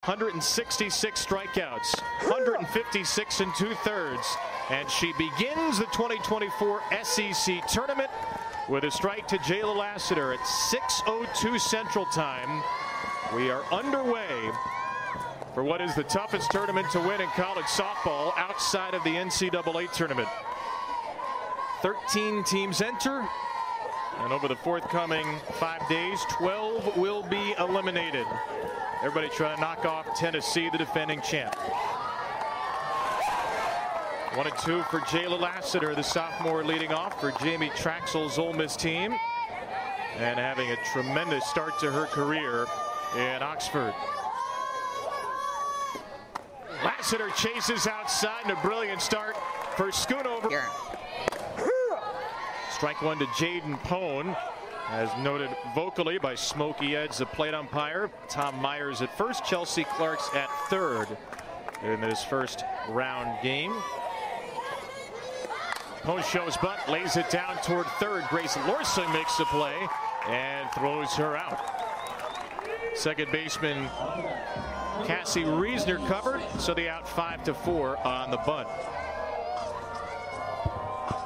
166 strikeouts, 156 2/3, and she begins the 2024 SEC tournament with a strike to Jayla Lassiter at 6:02 Central Time. We are underway for what is the toughest tournament to win in college softball outside of the NCAA tournament. 13 teams enter, and over the forthcoming 5 days, 12 will be eliminated. Everybody trying to knock off Tennessee, the defending champ. 1-2 for Jayla Lassiter, the sophomore, leading off for Jamie Traxel's Ole Miss team, and having a tremendous start to her career in Oxford. Lassiter chases outside, and a brilliant start for Schoonover. Here. Strike one to Jaden Pone, as noted vocally by Smokey Eds, the plate umpire. Tom Myers at first, Chelsea Clarks at third in this first round game. Pone shows butt, lays it down toward third. Grace Lorson makes the play and throws her out. Second baseman Cassie Reisner covered, so the out 5-4 on the bunt.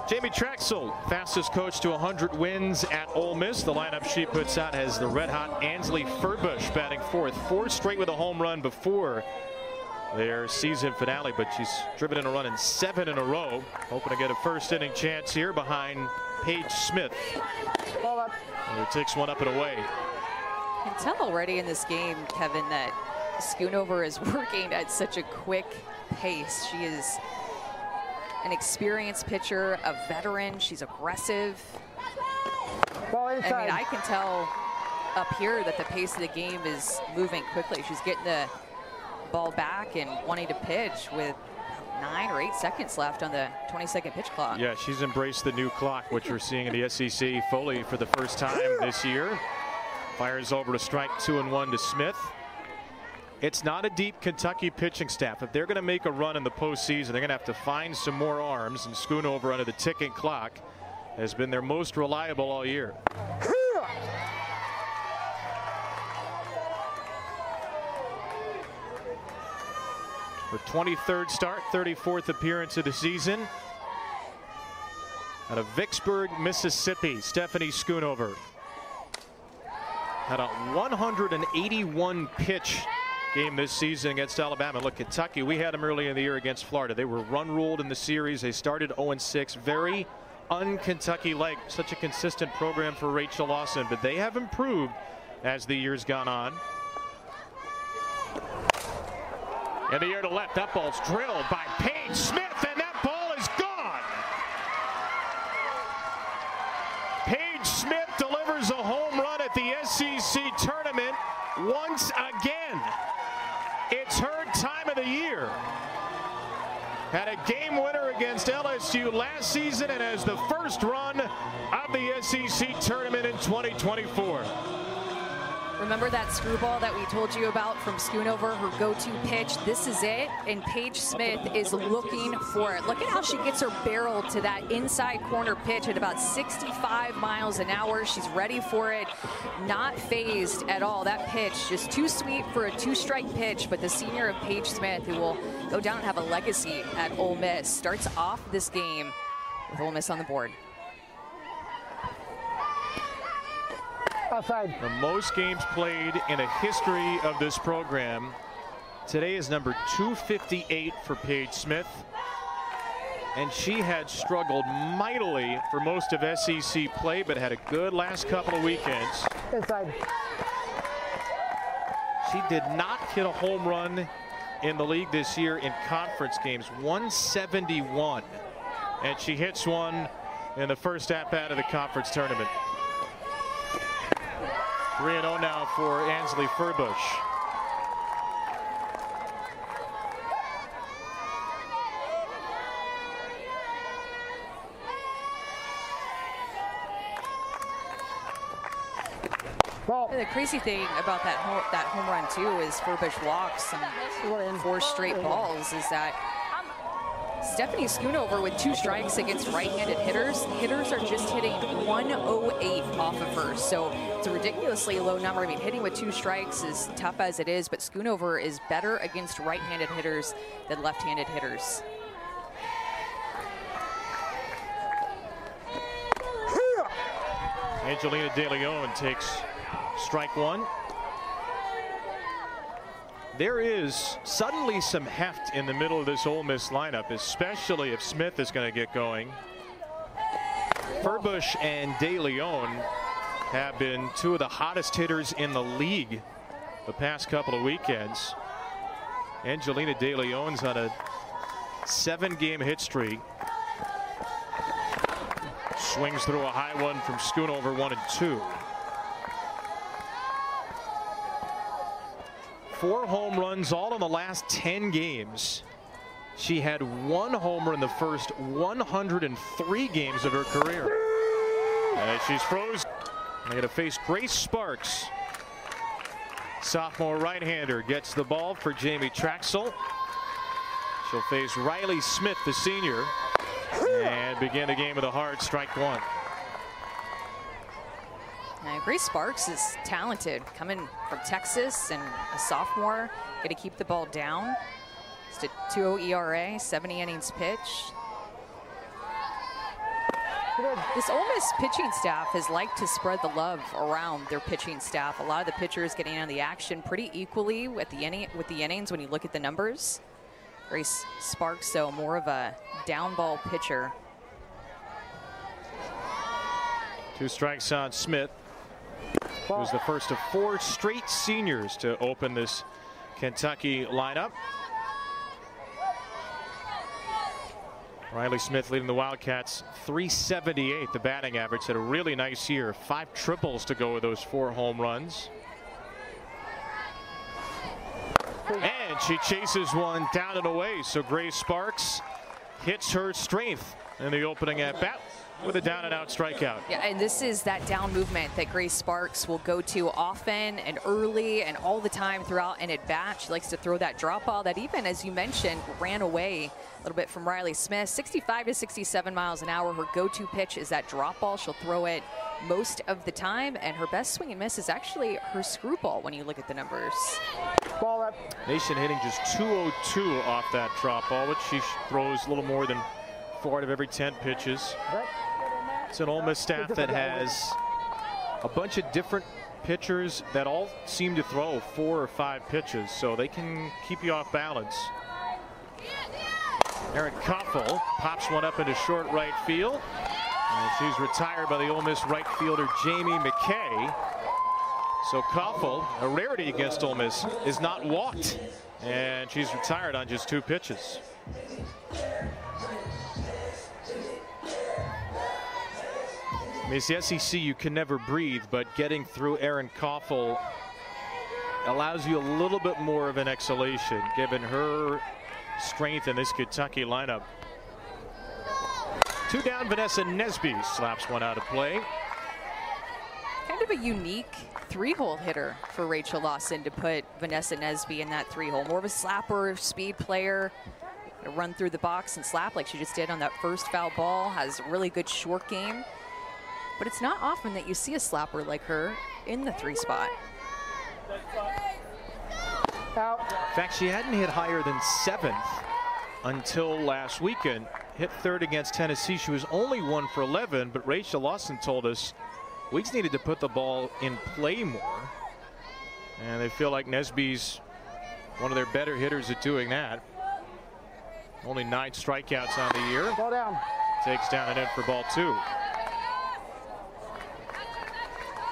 Jamie Traxel, fastest coach to 100 wins at Ole Miss. The lineup she puts out has the red-hot Ansley Furbush batting fourth. 4 straight with a home run before their season finale, but she's driven in a run in 7 in a row. Hoping to get a first inning chance here behind Paige Smith, who takes one up and away. You can tell already in this game, Kevin, that Schoonover is working at such a quick pace. She is an experienced pitcher, a veteran. She's aggressive. I mean, I can tell up here that the pace of the game is moving quickly. She's getting the ball back and wanting to pitch with 9 or 8 seconds left on the 20-second pitch clock. Yeah, she's embraced the new clock, which we're seeing in the SEC. Foley for the first time this year fires over to strike 2-1 to Smith. It's not a deep Kentucky pitching staff. If they're going to make a run in the postseason, they're going to have to find some more arms, and Schoonover under the ticking clock has been their most reliable all year. Her 23rd start, 34th appearance of the season. Out of Vicksburg, Mississippi, Stephanie Schoonover had a 181 pitch game this season against Alabama. Look, Kentucky, we had them early in the year against Florida. They were run ruled in the series. They started 0-6, very un-Kentucky-like. Such a consistent program for Rachel Lawson, but they have improved as the year's gone on. In the air to left, that ball's drilled by Paige Smith, and that ball is gone. Paige Smith delivers a home run at the SEC tournament once again. It's her time of the year. Had a game winner against LSU last season and has the first run of the SEC tournament in 2024. Remember that screwball that we told you about from Schoonover, her go-to pitch? This is it, and Paige Smith is looking for it. Look at how she gets her barrel to that inside corner pitch at about 65 miles an hour. She's ready for it, not phased at all. That pitch just too sweet for a 2-strike pitch, but the senior of Paige Smith, who will go down and have a legacy at Ole Miss, starts off this game with Ole Miss on the board. Outside. The most games played in a history of this program. Today is number 258 for Paige Smith, and she had struggled mightily for most of SEC play, but had a good last couple of weekends. Inside. She did not hit a home run in the league this year in conference games. 171, and she hits one in the first at-bat of the conference tournament. 3-0 now for Ansley Furbush. And the crazy thing about that home run too is Furbush walks and 4 straight balls. Is that Stephanie Schoonover with 2 strikes against right-handed hitters. Hitters are just hitting 108 off of her, so it's a ridiculously low number. I mean, hitting with 2 strikes is tough as it is, but Schoonover is better against right-handed hitters than left-handed hitters. Angelina De Leon takes strike 1. There is suddenly some heft in the middle of this Ole Miss lineup, especially if Smith is going to get going. Furbush and De Leon have been 2 of the hottest hitters in the league the past couple of weekends. Angelina De Leon's on a 7-game hit streak. Swings through a high one from Schoonover, 1-2. 4 home runs, all in the last 10 games. She had 1 homer in the first 103 games of her career. And she's frozen. They're going to face Grace Sparks. Sophomore right-hander gets the ball for Jamie Traxel. She'll face Riley Smith, the senior, and begin the game with a hard strike 1. Grace Sparks is talented, coming from Texas and a sophomore. Got to keep the ball down. Just a 2.0 ERA, 70 innings pitched. This Ole Miss pitching staff has liked to spread the love around their pitching staff. A lot of the pitchers getting on the action pretty equally with the innings when you look at the numbers. Grace Sparks, though, more of a down ball pitcher. 2 strikes on Smith, who's the first of 4 straight seniors to open this Kentucky lineup. Riley Smith leading the Wildcats, 378 the batting average. Had a really nice year. 5 triples to go with those 4 home runs. And she chases one down and away. So Grace Sparks hits her strength in the opening at bat with a down and out strikeout. Yeah, and this is that down movement that Grace Sparks will go to often and early and all the time throughout an at bat. She likes to throw that drop ball that, even as you mentioned, ran away a little bit from Riley Smith. 65 to 67 miles an hour. Her go-to pitch is that drop ball. She'll throw it most of the time, and her best swing and miss is actually her screwball when you look at the numbers. Ball up. Nation hitting just 202 off that drop ball, which she throws a little more than 4 out of every 10 pitches. It's an Ole Miss staff that has a bunch of different pitchers that all seem to throw 4 or 5 pitches, so they can keep you off balance. Erin Koffel pops one up into short right field, and she's retired by the Ole Miss right fielder Jamie McKay. So Koffel, a rarity against Ole Miss, is not walked, and she's retired on just 2 pitches. I mean, it's the SEC, you can never breathe, but getting through Erin Koffel allows you a little bit more of an exhalation, given her strength in this Kentucky lineup. 2 down, Vanessa Nesby slaps one out of play. Kind of a unique 3-hole hitter for Rachel Lawson to put Vanessa Nesby in that 3-hole. More of a slapper, speed player. Run through the box and slap like she just did on that first foul ball. Has a really good short game. But it's not often that you see a slapper like her in the 3 spot. In fact, she hadn't hit higher than 7th until last weekend. Hit 3rd against Tennessee. She was only 1 for 11, but Rachel Lawson told us we just needed to put the ball in play more. And they feel like Nesby's one of their better hitters at doing that. Only 9 strikeouts on the year. Ball down. Takes down and in for ball 2.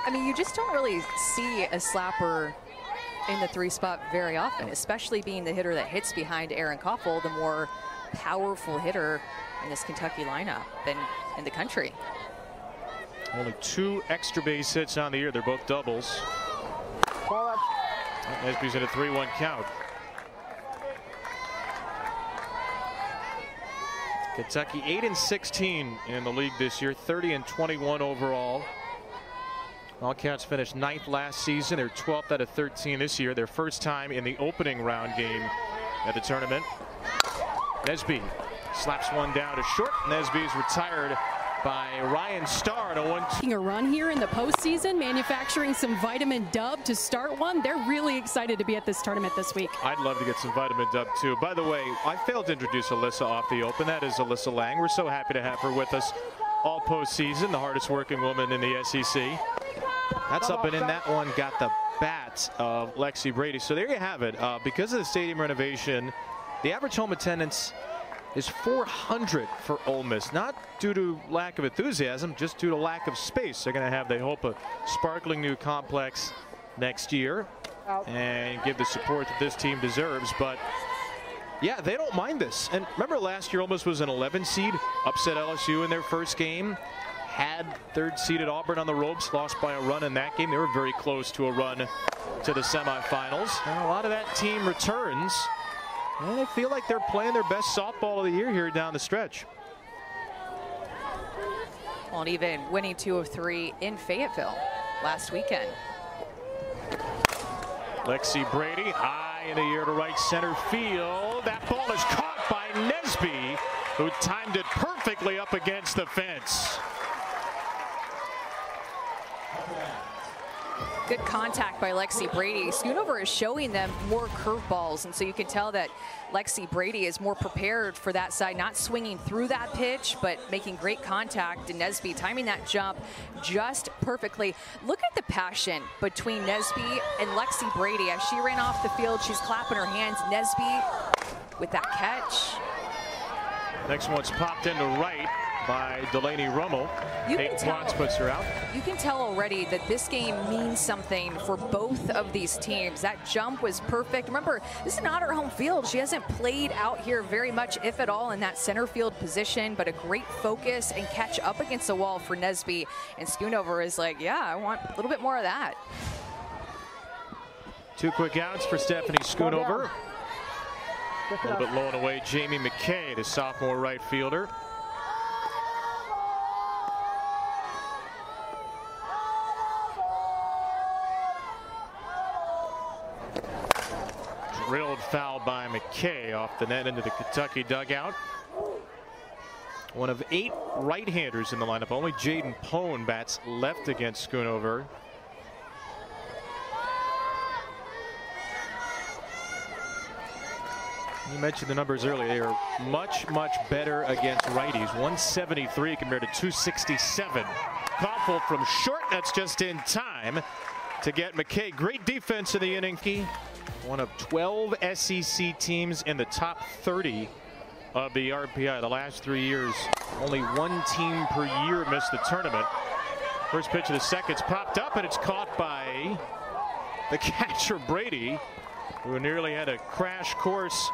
I mean, you just don't really see a slapper in the 3 spot very often, especially being the hitter that hits behind Erin Koffel, the more powerful hitter in this Kentucky lineup than in the country. Only 2 extra base hits on the year. They're both doubles. Ball up. Nesby's in a 3-1 count. Kentucky 8-16 in the league this year, 30-21 overall. Wildcats finished 9th last season. They're 12th out of 13 this year. Their first time in the opening round game at the tournament. Nesby slaps one down to short. Nesby is retired by Ryan Starr and a 1-2. Taking a run here in the postseason, manufacturing some vitamin dub to start one. They're really excited to be at this tournament this week. I'd love to get some vitamin dub too. By the way, I failed to introduce Alyssa off the open. That is Alyssa Lang. We're so happy to have her with us all postseason, the hardest working woman in the SEC. That's up and in. That one got the bat of Lexi Brady. So there you have it. Because of the stadium renovation, the average home attendance is 400 for Ole Miss, not due to lack of enthusiasm, just due to lack of space. They're going to have, they hope, a sparkling new complex next year and give the support that this team deserves. But yeah, they don't mind this. And remember last year Ole Miss was an 11 seed, upset LSU in their first game, had third seeded Auburn on the ropes, lost by a run in that game. They were very close to a run to the semifinals. And a lot of that team returns. And I feel like they're playing their best softball of the year here down the stretch. Well, and even winning 2 of 3 in Fayetteville last weekend. Lexi Brady, high in the air to right center field. That ball is caught by Nesby, who timed it perfectly up against the fence. Good contact by Lexi Brady. Schoonover is showing them more curveballs, and so you can tell that Lexi Brady is more prepared for that side, not swinging through that pitch, but making great contact. And Nesby timing that jump just perfectly. Look at the passion between Nesby and Lexi Brady. As she ran off the field, she's clapping her hands. Nesby with that catch. Next one's popped into right by Delaney Rummel. Kate Watts puts her out. You can tell already that this game means something for both of these teams. That jump was perfect. Remember, this is not her home field. She hasn't played out here very much, if at all, in that center field position, but a great focus and catch up against the wall for Nesby. And Schoonover is like, yeah, I want a little bit more of that. 2 quick outs for Stephanie Schoonover. A little bit low and away, Jamie McKay, the sophomore right fielder. Drilled foul by McKay off the net into the Kentucky dugout. One of 8 right-handers in the lineup. Only Jaden Pone bats left against Schoonover. You mentioned the numbers earlier. They are much, much better against righties. 173 compared to 267. Koffel from short. That's just in time to get McKay. Great defense in the inning. One of 12 SEC teams in the top 30 of the RPI. The last 3 years, only 1 team per year missed the tournament. First pitch of the second's popped up, and it's caught by the catcher Brady, who nearly had a crash course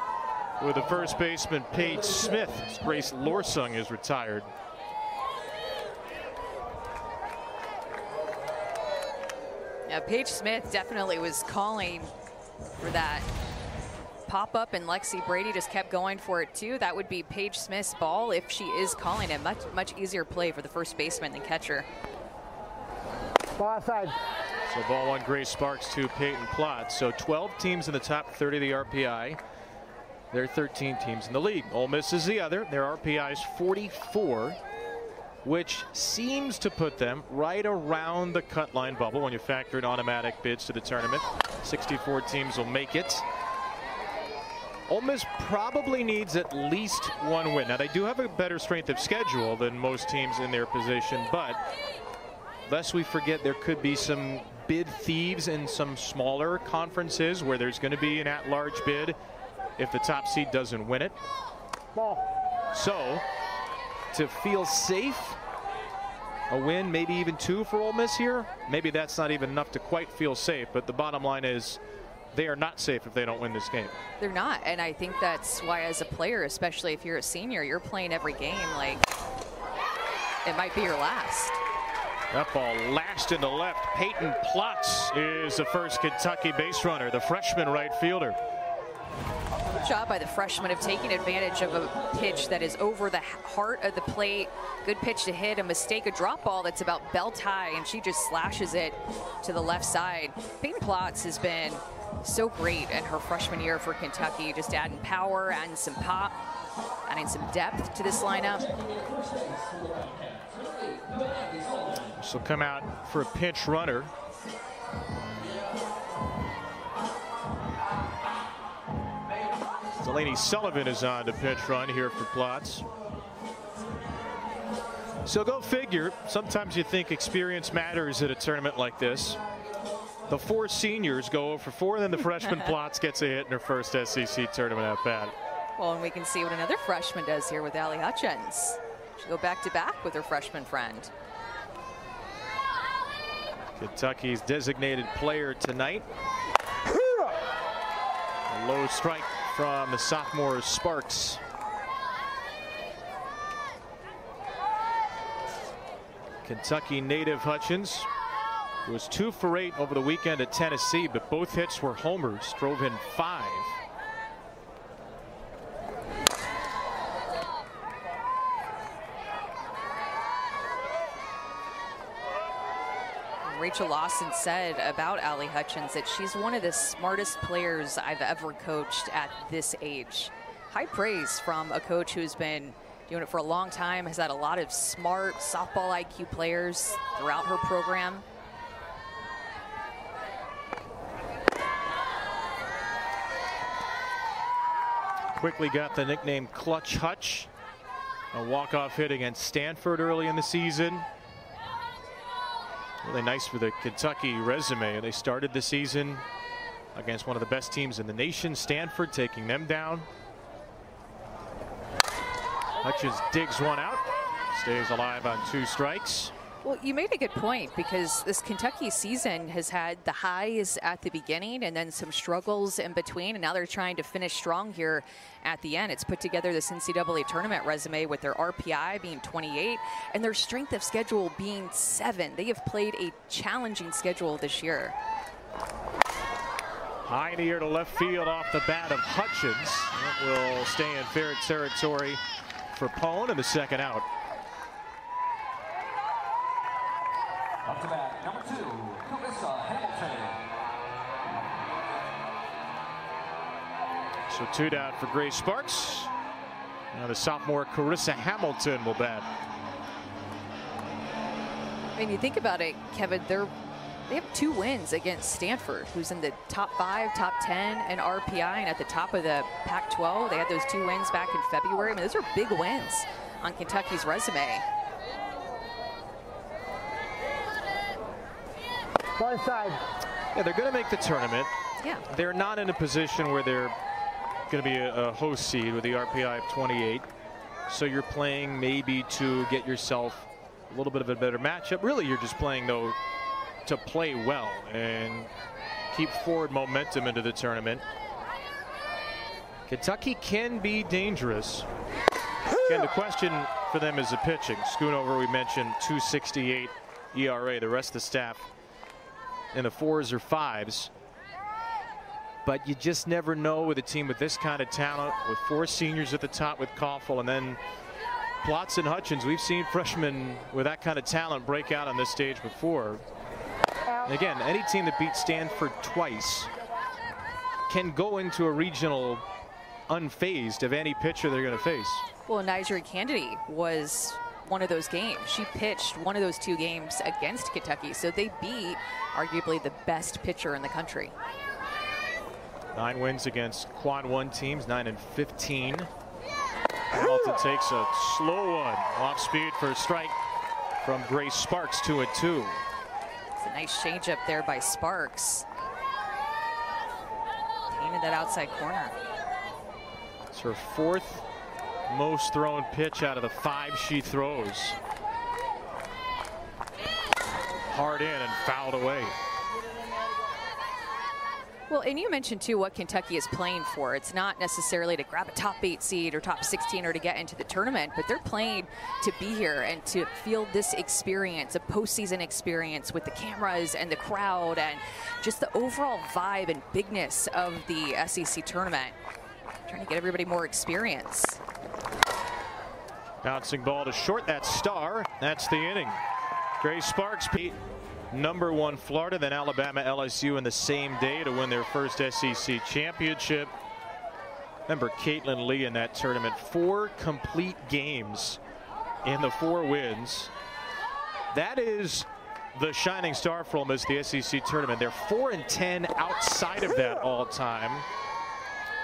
with the first baseman Paige Smith. Grace Lorsung is retired. Yeah, Paige Smith definitely was calling for that pop up, and Lexi Brady just kept going for it too. That would be Paige Smith's ball if she is calling it. Much easier play for the first baseman than catcher. Ball outside. So ball 1, Grace Sparks to Peyton Plott. So 12 teams in the top 30 of the RPI. There are 13 teams in the league. Ole Miss is the other. Their RPI is 44, which seems to put them right around the cut line bubble when you factor in automatic bids to the tournament. 64 teams will make it. Ole Miss probably needs at least 1 win. Now, they do have a better strength of schedule than most teams in their position, but lest we forget, there could be some bid thieves in some smaller conferences where there's going to be an at-large bid if the top seed doesn't win it. Ball. So, to feel safe, a win, maybe even 2 for Ole Miss here, maybe that's not even enough to quite feel safe, but the bottom line is they are not safe if they don't win this game. They're not, and I think that's why as a player, especially if you're a senior, you're playing every game like it might be your last. That ball lashed into left. Peyton Plotz is the first Kentucky base runner, the freshman right fielder. Good job by the freshman of taking advantage of a pitch that is over the heart of the plate. Good pitch to hit, a mistake, a drop ball that's about belt high, and she just slashes it to the left side. Peyton Plotz has been so great in her freshman year for Kentucky, just adding power, adding some pop, adding some depth to this lineup. She'll come out for a pinch runner. Delaney Sullivan is on to pinch run here for Plotz. So go figure. Sometimes you think experience matters at a tournament like this. The 4 seniors go 0 for 4, then the freshman Plotz gets a hit in her first SEC tournament at bat. Well, and we can see what another freshman does here with Allie Hutchins. She'll go back-to-back with her freshman friend. Kentucky's designated player tonight. A low strike from the sophomore Sparks. Kentucky native Hutchins was 2 for 8 over the weekend at Tennessee, but both hits were homers, drove in 5. Rachel Lawson said about Allie Hutchins that she's one of the smartest players I've ever coached at this age. High praise from a coach who's been doing it for a long time, has had a lot of smart softball IQ players throughout her program. Quickly got the nickname Clutch Hutch. A walk-off hit against Stanford early in the season. Really nice for the Kentucky resume. They started the season against one of the best teams in the nation, Stanford, taking them down. Hutchins digs one out, stays alive on 2 strikes. Well, you made a good point, because this Kentucky season has had the highs at the beginning and then some struggles in between, and now they're trying to finish strong here at the end. It's put together this NCAA tournament resume with their RPI being 28 and their strength of schedule being 7. They have played a challenging schedule this year. High in the air to left field off the bat of Hutchins. That will stay in fair territory for Pone, and the second out. Up to bat, number 2, Carissa Hamilton. So 2 down for Grace Sparks. Now the sophomore Carissa Hamilton will bat. I mean, you think about it, Kevin, they have 2 wins against Stanford, who's in the top 5, top 10 in RPI, and at the top of the Pac-12. They had those 2 wins back in February. I mean, those are big wins on Kentucky's resume. One side. Yeah, they're going to make the tournament. Yeah. They're not in a position where they're going to be a host seed with the RPI of 28. So you're playing maybe to get yourself a little bit of a better matchup. Really, you're just playing, though, to play well and keep forward momentum into the tournament. Kentucky can be dangerous. Again, the question for them is the pitching. Schoonover, we mentioned, 2.68 ERA. The rest of the staff in the 4s or 5s. But you just never know with a team with this kind of talent, with 4 seniors at the top with Koffel, and then Plotz and Hutchins. We've seen freshmen with that kind of talent break out on this stage before. And again, any team that beats Stanford twice can go into a regional unfazed of any pitcher they're going to face. Well, Nigeria Kennedy was one of those games. She pitched one of those 2 games against Kentucky, so they beat arguably the best pitcher in the country. 9 wins against Quad 1 teams, 9 and 15. Hamilton takes a slow one off speed for a strike from Grace Sparks, 2-2. It's a nice changeup there by Sparks. Painted that outside corner. It's her 4th most thrown pitch out of the 5 she throws. Hard in and fouled away. Well, and you mentioned too what Kentucky is playing for. It's not necessarily to grab a top 8 seed or top 16 or to get into the tournament, but they're playing to be here and to feel this experience, a postseason experience with the cameras and the crowd and just the overall vibe and bigness of the SEC tournament. Trying to get everybody more experience. Bouncing ball to short. That's Starr. That's the inning. Grace Sparks #1 Florida, then Alabama, LSU in the same day to win their first SEC championship. Remember Caitlin Lee in that tournament, 4 complete games in the 4 wins. That is the shining star for Ole Miss, the SEC tournament. They're 4-10 outside of that all time.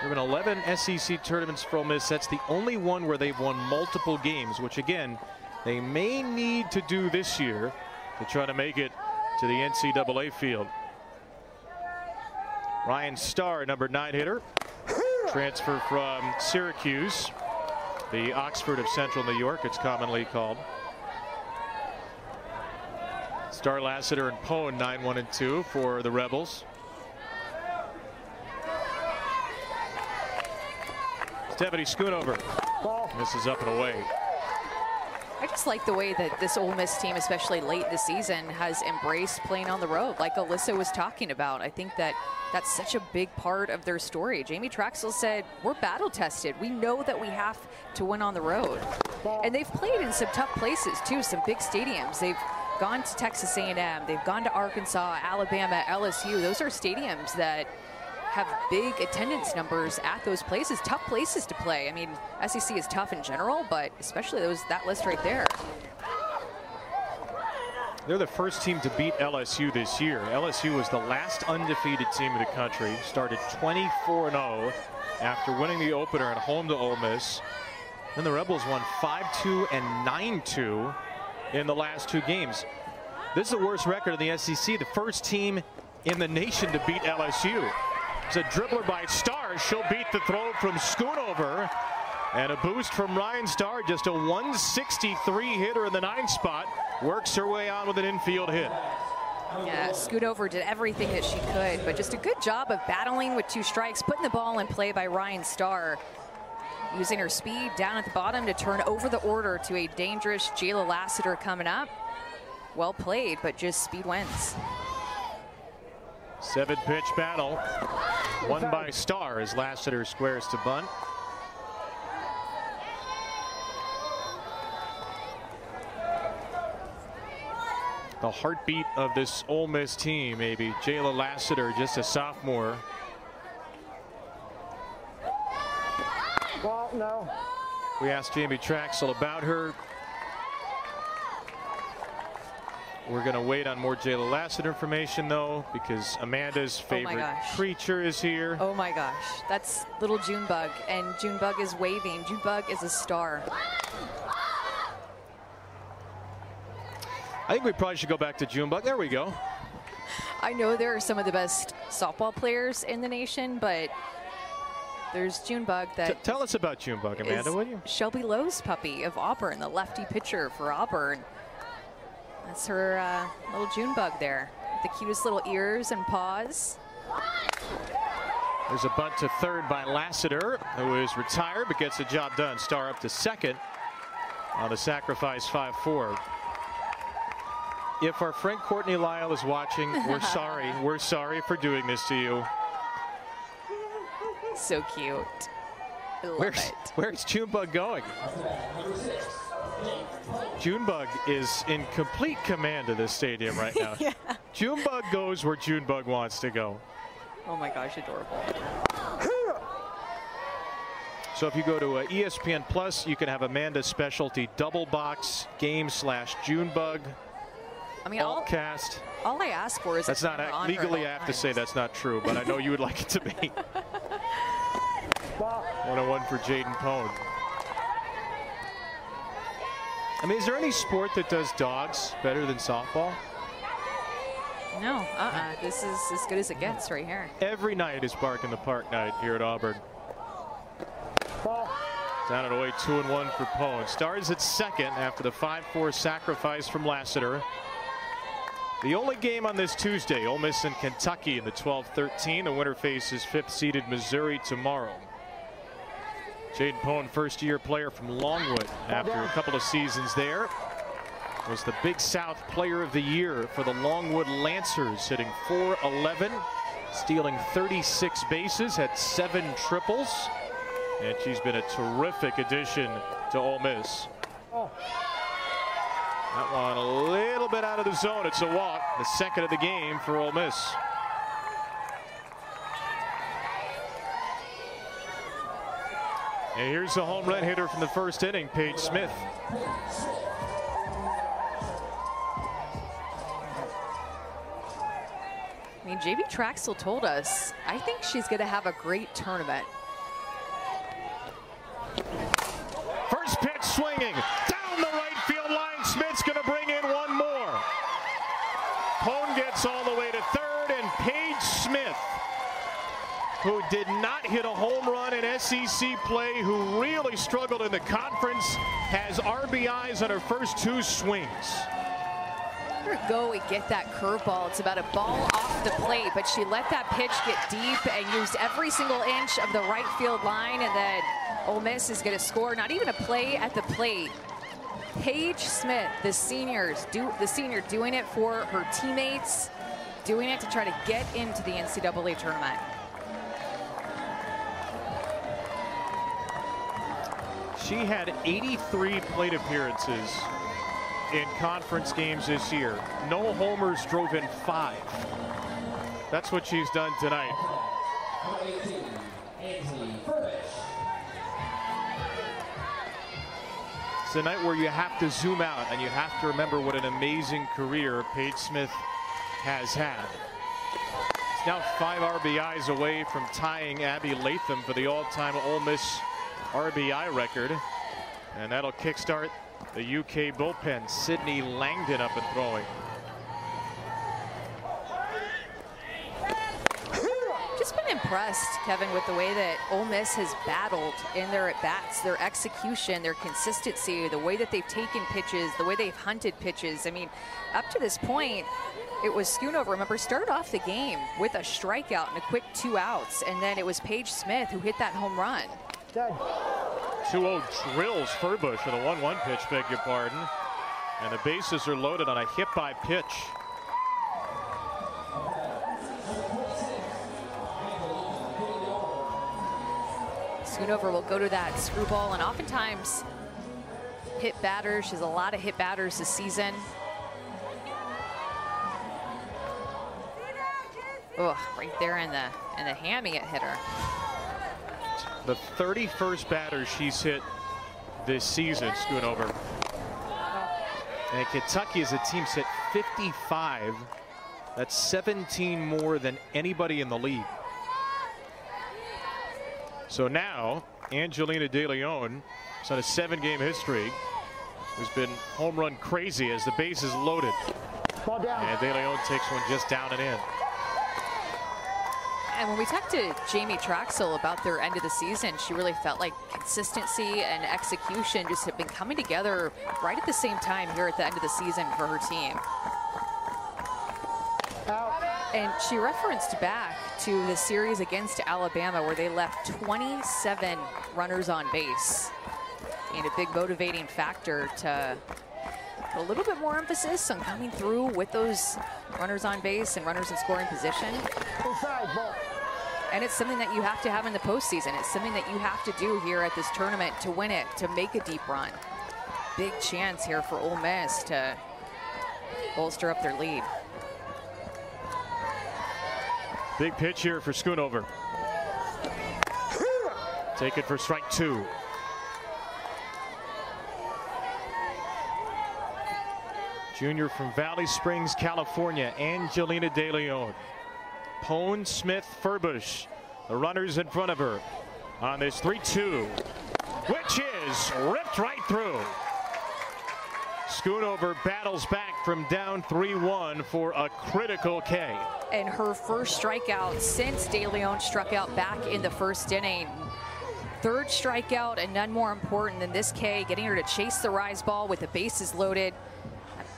There have been 11 SEC tournaments for Ole Miss. That's the only one where they've won multiple games, which again, they may need to do this year to try to make it to the NCAA field. Ryan Starr, #9 hitter, transfer from Syracuse, the Oxford of Central New York, it's commonly called. Starr, Lassiter, and Pone 9-1 and 2 for the Rebels. Stephanie Schoonover misses up and away. I just like the way that this Ole Miss team, especially late this season, has embraced playing on the road, like Alyssa was talking about. I think that that's such a big part of their story. Jamie Traxel said, we're battle tested. We know that we have to win on the road. And they've played in some tough places too, some big stadiums. They've gone to Texas A&M, they've gone to Arkansas, Alabama, LSU. Those are stadiums that have big attendance numbers at those places. Tough places to play. I mean, SEC is tough in general, but especially that list right there. They're the first team to beat LSU this year. LSU was the last undefeated team in the country. Started 24-0 after winning the opener at home to Ole Miss. Then the Rebels won 5-2 and 9-2 in the last 2 games. This is the worst record in the SEC. The first team in the nation to beat LSU. It's a dribbler by Starr. She'll beat the throw from Schoonover. And a boost from Ryan Starr. Just a 163 hitter in the 9 spot. Works her way on with an infield hit. Yeah, Schoonover did everything that she could, but just a good job of battling with 2 strikes, putting the ball in play by Ryan Starr. Using her speed down at the bottom to turn over the order to a dangerous Jayla Lassiter coming up. Well played, but just speed wins. 7-pitch battle. Won by Starr as Lassiter squares to bunt. The heartbeat of this Ole Miss team, maybe. Jayla Lassiter, just a sophomore. Ball, no. We asked Jamie Traxel about her. We're going to wait on more Jayla Lassiter information, though, because Amanda's favorite creature is here. Oh, my gosh. That's little Junebug, and Junebug is waving. Junebug is a star. I think we probably should go back to Junebug. There we go. I know there are some of the best softball players in the nation, but there's Junebug that... Tell us about Junebug, Amanda, would you? Shelby Lowe's puppy of Auburn, the lefty pitcher for Auburn. That's her little Junebug there. The cutest little ears and paws. There's a bunt to third by Lassiter, who is retired but gets the job done. Starr up to second on the sacrifice 5-4. If our friend Courtney Lyle is watching, we're sorry. We're sorry for doing this to you. So cute. I love it. Where's Junebug going? Junebug is in complete command of this stadium right now. Yeah. Junebug goes where Junebug wants to go. Oh my gosh, adorable. So if you go to ESPN Plus, you can have Amanda's specialty double box game / Junebug. I mean, all I ask for is that's not legally. I have to say that's not true, but I know you would like it to be. 101 for Jaden Pone. I mean, is there any sport that does dogs better than softball? No, this is as good as it gets right here. Every night is Bark in the Park night here at Auburn. Down and away, 2-1 for Pone. Stars at second after the 5-4 sacrifice from Lassiter. The only game on this Tuesday, Ole Miss and Kentucky in the 12-13. The winner faces 5th-seeded Missouri tomorrow. Jaden Pone, first-year player from Longwood after a couple of seasons there. Was the Big South Player of the Year for the Longwood Lancers, hitting .411, stealing 36 bases, had 7 triples, and she's been a terrific addition to Ole Miss. That one a little little bit out of the zone. It's a walk, the second of the game for Ole Miss. And here's the home run hitter from the first inning, Paige Smith. I mean, JB Traxel told us, I think she's going to have a great tournament. First pitch swinging down the right field line. Smith's going to bring in one more. Pone gets all the way to third, and Paige Smith, who did not hit a home run in SEC play, who really struggled in the conference, has RBIs on her first 2 swings. Go and get that curveball. It's about a ball off the plate, but she let that pitch get deep and used every single inch of the right field line, and then Ole Miss is going to score. Not even a play at the plate. Paige Smith, the senior doing it for her teammates, doing it to try to get into the NCAA tournament. She had 83 plate appearances in conference games this year. No homers, drove in 5. That's what she's done tonight. It's a night where you have to zoom out and you have to remember what an amazing career Paige Smith has had. It's now 5 RBIs away from tying Abby Latham for the all-time Ole Miss RBI record, and that'll kickstart the UK bullpen. Sydney Langdon up and throwing. Just been impressed, Kevin, with the way that Ole Miss has battled in their at-bats, their execution, their consistency, the way that they've taken pitches, the way they've hunted pitches. I mean, up to this point, it was Schoonover, remember, started off the game with a strikeout and a quick 2 outs, and then it was Paige Smith who hit that home run. 2-0 drills Furbush with a 1-1 pitch, beg your pardon. And the bases are loaded on a hit by pitch. Schoonover will go to that screwball, and oftentimes hit batters. She has a lot of hit batters this season. Oh, right there in the hammy it hit her. The 31st batter she's hit this season, Schoonover. And Kentucky as a team's hit 55. That's 17 more than anybody in the league. So now Angelina De Leon is on a 7-game history, who's been home run crazy as the base is loaded. Ball down. And De Leon takes one just down and in. And when we talked to Jamie Traxel about their end of the season, she really felt like consistency and execution just have been coming together right at the same time here at the end of the season for her team. Out. And she referenced back to the series against Alabama where they left 27 runners on base. And a big motivating factor to put a little bit more emphasis on coming through with those runners on base and runners in scoring position. Inside, ball. And it's something that you have to have in the postseason. It's something that you have to do here at this tournament to win it, to make a deep run. Big chance here for Ole Miss to bolster up their lead. Big pitch here for Schoonover. Take it for strike 2. Junior from Valley Springs, California, Angelina De Leon. Pone, Smith, Furbush, the runners in front of her on this 3-2, which is ripped right through. Schoonover battles back from down 3-1 for a critical K. And her first strikeout since De Leon struck out back in the first inning. Third strikeout, and none more important than this K, getting her to chase the rise ball with the bases loaded.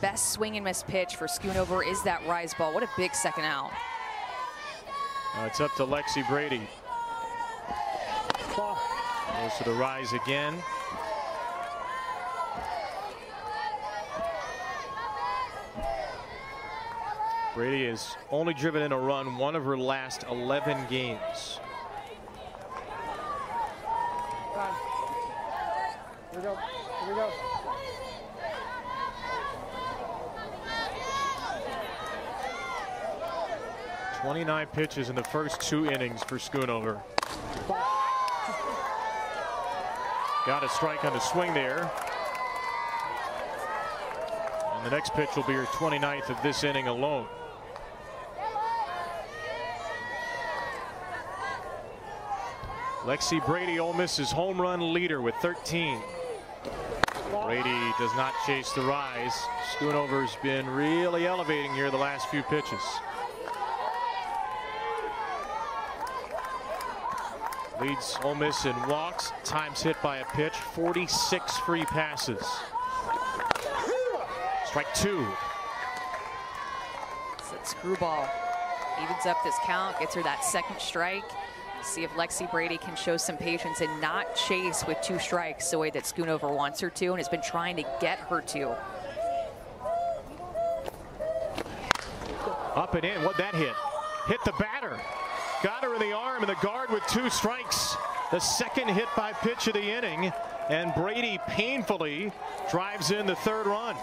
Best swing and miss pitch for Schoonover is that rise ball. What a big second out. It's up to Lexi Brady. Goes to the rise again. Brady has only driven in a run one of her last 11 games. Here we go. Here we go. 29 pitches in the first 2 innings for Schoonover. Got a strike on the swing there. And the next pitch will be her 29th of this inning alone. Lexi Brady, Ole Miss's home run leader with 13. Brady does not chase the rise. Schoonover's been really elevating here the last few pitches. Leads Ole Miss in walks, times hit by a pitch, 46 free passes. Strike 2. That screwball evens up this count, gets her that second strike. See if Lexi Brady can show some patience and not chase with 2 strikes the way that Schoonover wants her to and has been trying to get her to. Up and in. What'd that hit? Hit the batter. Got her in the arm, and the guard with 2 strikes. The second hit by pitch of the inning, and Brady painfully drives in the 3rd run.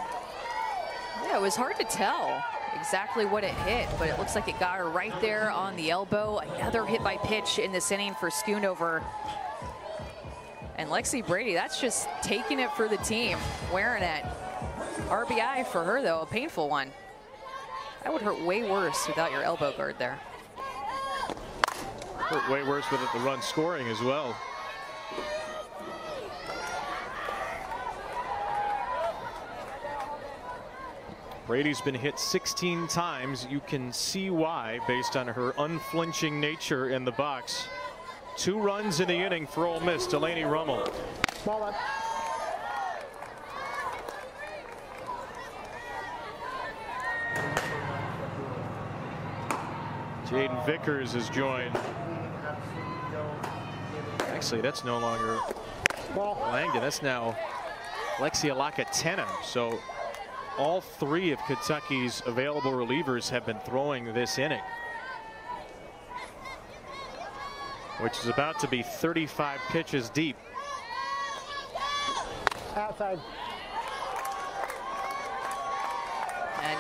Yeah, it was hard to tell exactly what it hit, but it looks like it got her right there on the elbow. Another hit by pitch in this inning for Schoonover. And Lexi Brady, that's just taking it for the team, wearing it. RBI for her, though, a painful one. That would hurt way worse without your elbow guard there. Hurt way worse with the run scoring as well. Brady's been hit 16 times. You can see why based on her unflinching nature in the box. 2 runs in the inning for Ole Miss. Delaney Rummel. Ball up. Jaden Vickers has joined. Actually, that's no longer Langdon. That's now Lexia Lacatena. So all 3 of Kentucky's available relievers have been throwing this inning, which is about to be 35 pitches deep. Outside. And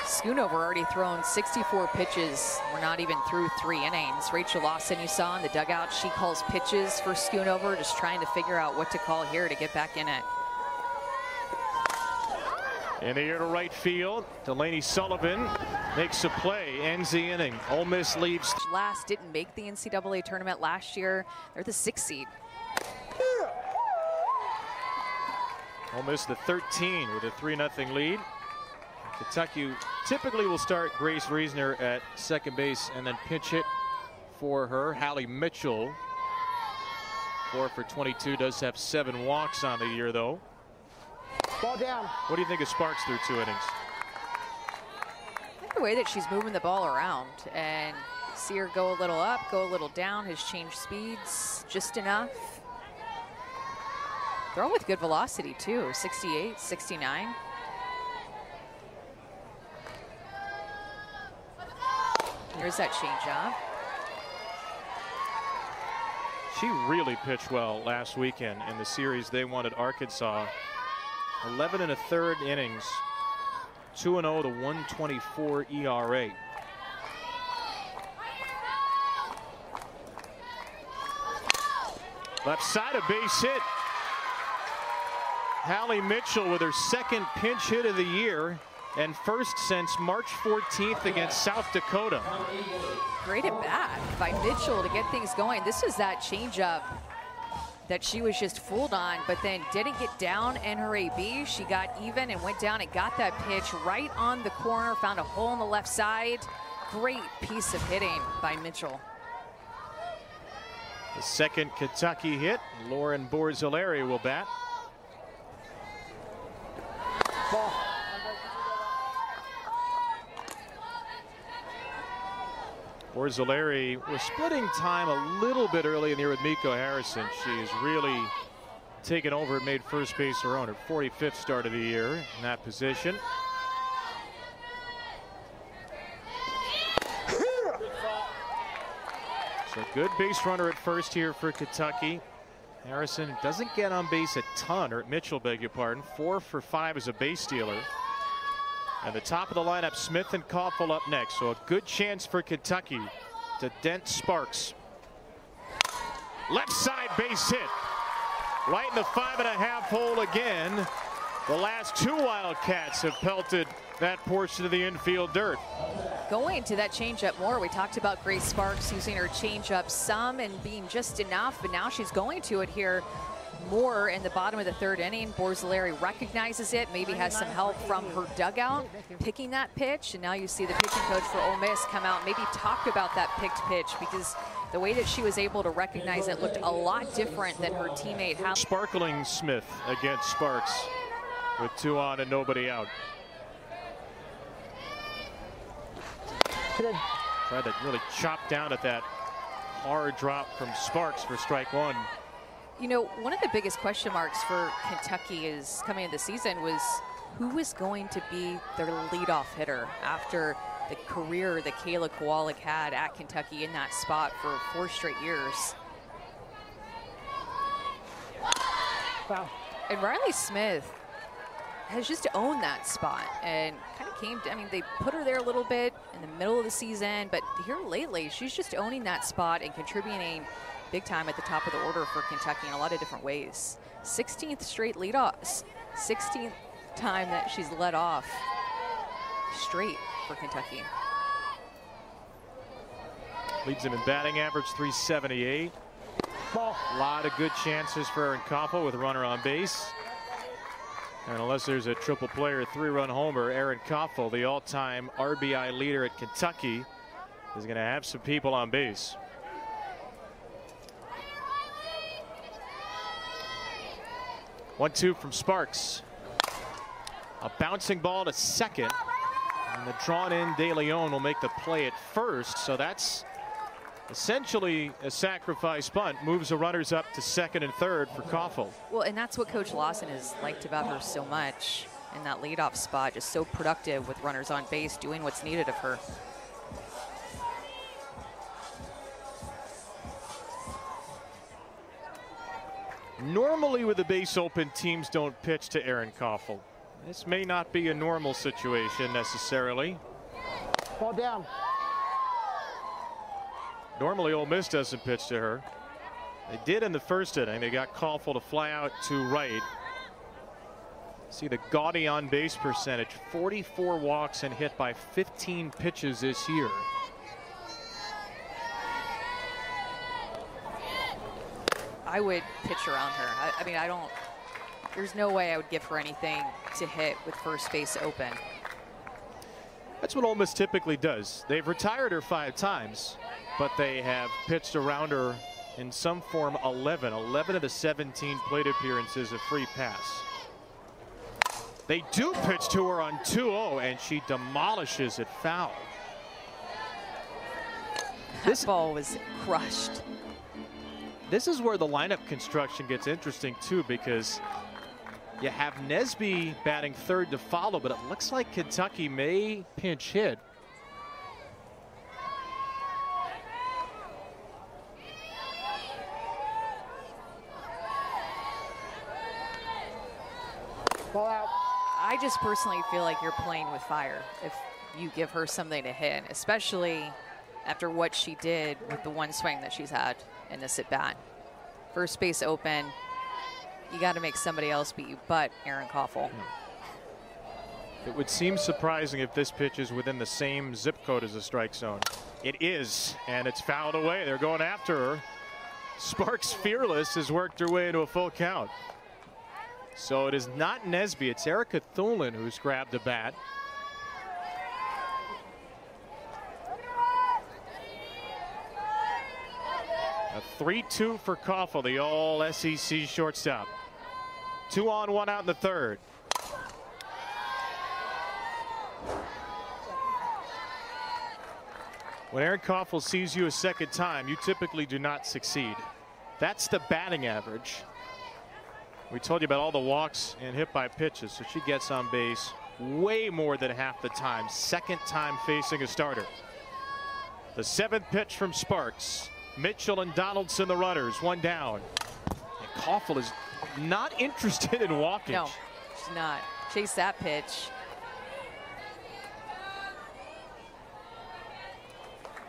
Schoonover already thrown 64 pitches. We're not even through 3 innings. Rachel Lawson, you saw in the dugout, she calls pitches for Schoonover, just trying to figure out what to call here to get back in it. In the air to right field, Delaney Sullivan makes a play, ends the inning. Ole Miss leads. Last didn't make the NCAA tournament last year. They're the 6th seed. Ole Miss the 13 with a 3-0 lead. Kentucky typically will start Grace Reisner at second base and then pinch hit for her. Hallie Mitchell, 4 for 22, does have 7 walks on the year though. Ball down. What do you think of Sparks through 2 innings? I think the way that she's moving the ball around and see her go a little up, go a little down, has changed speeds just enough. Throwing with good velocity too, 68, 69. Here's that changeup. She really pitched well last weekend in the series they won at Arkansas. 11 1/3 innings, 2-0 to 1.24 ERA. Left side, a base hit. Hallie Mitchell with her 2nd pinch hit of the year and first since March 14th against South Dakota. Great at bat by Mitchell to get things going. This is that changeup that she was just fooled on, but then didn't get down in her AB. She got even and went down and got that pitch right on the corner, found a hole on the left side. Great piece of hitting by Mitchell. The 2nd Kentucky hit. Lauren Borzilleri will bat. Ball. Borzilleri was splitting time a little bit early in the year with Miko Harrison. She's really taken over and made first base her own. Her 45th start of the year in that position. So good base runner at first here for Kentucky. Harrison doesn't get on base a ton, or Mitchell, beg your pardon. 4 for 5 as a base stealer. And the top of the lineup, Smith and Koffel up next. So a good chance for Kentucky to dent Sparks. Left side base hit. Right in the 5.5 hole again. The last two Wildcats have pelted that portion of the infield dirt. Going to that changeup more. We talked about Grace Sparks using her changeup some and being just enough, but now she's going to it here more in the bottom of the third inning. Borzilleri recognizes it, maybe has some help from her dugout picking that pitch, and now you see the pitching coach for Ole Miss come out and maybe talk about that picked pitch, because the way that she was able to recognize it looked a lot different than her teammate. Sparkling Smith against Sparks with 2 on and nobody out. Tried to really chop down at that hard drop from Sparks for strike 1. You know, one of the biggest question marks for Kentucky is coming into the season was who was going to be their leadoff hitter after the career that Kayla Kowalik had at Kentucky in that spot for 4 straight years. Foul. And Riley Smith has just owned that spot and kind of came to, I mean, they put her there a little bit in the middle of the season, but here lately, she's just owning that spot and contributing big time at the top of the order for Kentucky in a lot of different ways. 16th straight leadoff, 16th time that she's led off straight for Kentucky. Leads them in batting average, 378. Ball. A lot of good chances for Erin Koffel with a runner on base. And unless there's a triple play or 3-run homer, Erin Koffel, the all-time RBI leader at Kentucky, is going to have some people on base. One-two from Sparks. A bouncing ball to second. And the drawn-in De Leon will make the play at first. So that's essentially a sacrifice bunt. Moves the runners up to second and third for Koffel. Well, and that's what Coach Lawson has liked about her so much in that leadoff spot. Just so productive with runners on base, doing what's needed of her. Normally with the base open, teams don't pitch to Erin Koffel. This may not be a normal situation necessarily. Ball down. Normally Ole Miss doesn't pitch to her. They did in the first inning. They got Koffel to fly out to right. See the gaudy on base percentage, 44 walks and hit by 15 pitches this year. I would pitch around her. I mean, there's no way I would give her anything to hit with first base open. That's what Ole Miss typically does. They've retired her 5 times, but they have pitched around her in some form 11 of the 17 plate appearances a free pass. They do pitch to her on 2-0 and she demolishes it foul. This ball was crushed. This is where the lineup construction gets interesting too, because you have Nesby batting third to follow, but it looks like Kentucky may pinch hit. Ball out. I just personally feel like you're playing with fire if you give her something to hit, especially after what she did with the one swing that she's had in this at bat. First base open, you got to make somebody else beat you but Erin Koffel. It would seem surprising if this pitch is within the same zip code as the strike zone. It is, and it's fouled away. They're going after her. Sparks Fearless has worked her way into a full count. So it is not Nesby, it's Erica Thulin who's grabbed the bat. A 3-2 for Koffel, the all SEC shortstop. 2 on, 1 out in the third. When Erin Koffel sees you a second time, you typically do not succeed. That's the batting average. We told you about all the walks and hit by pitches, so she gets on base way more than half the time. Second time facing a starter. The 7th pitch from Sparks. Mitchell and Donaldson the runners, 1 down. And Koffel is not interested in walking. No, she's not. Chase that pitch.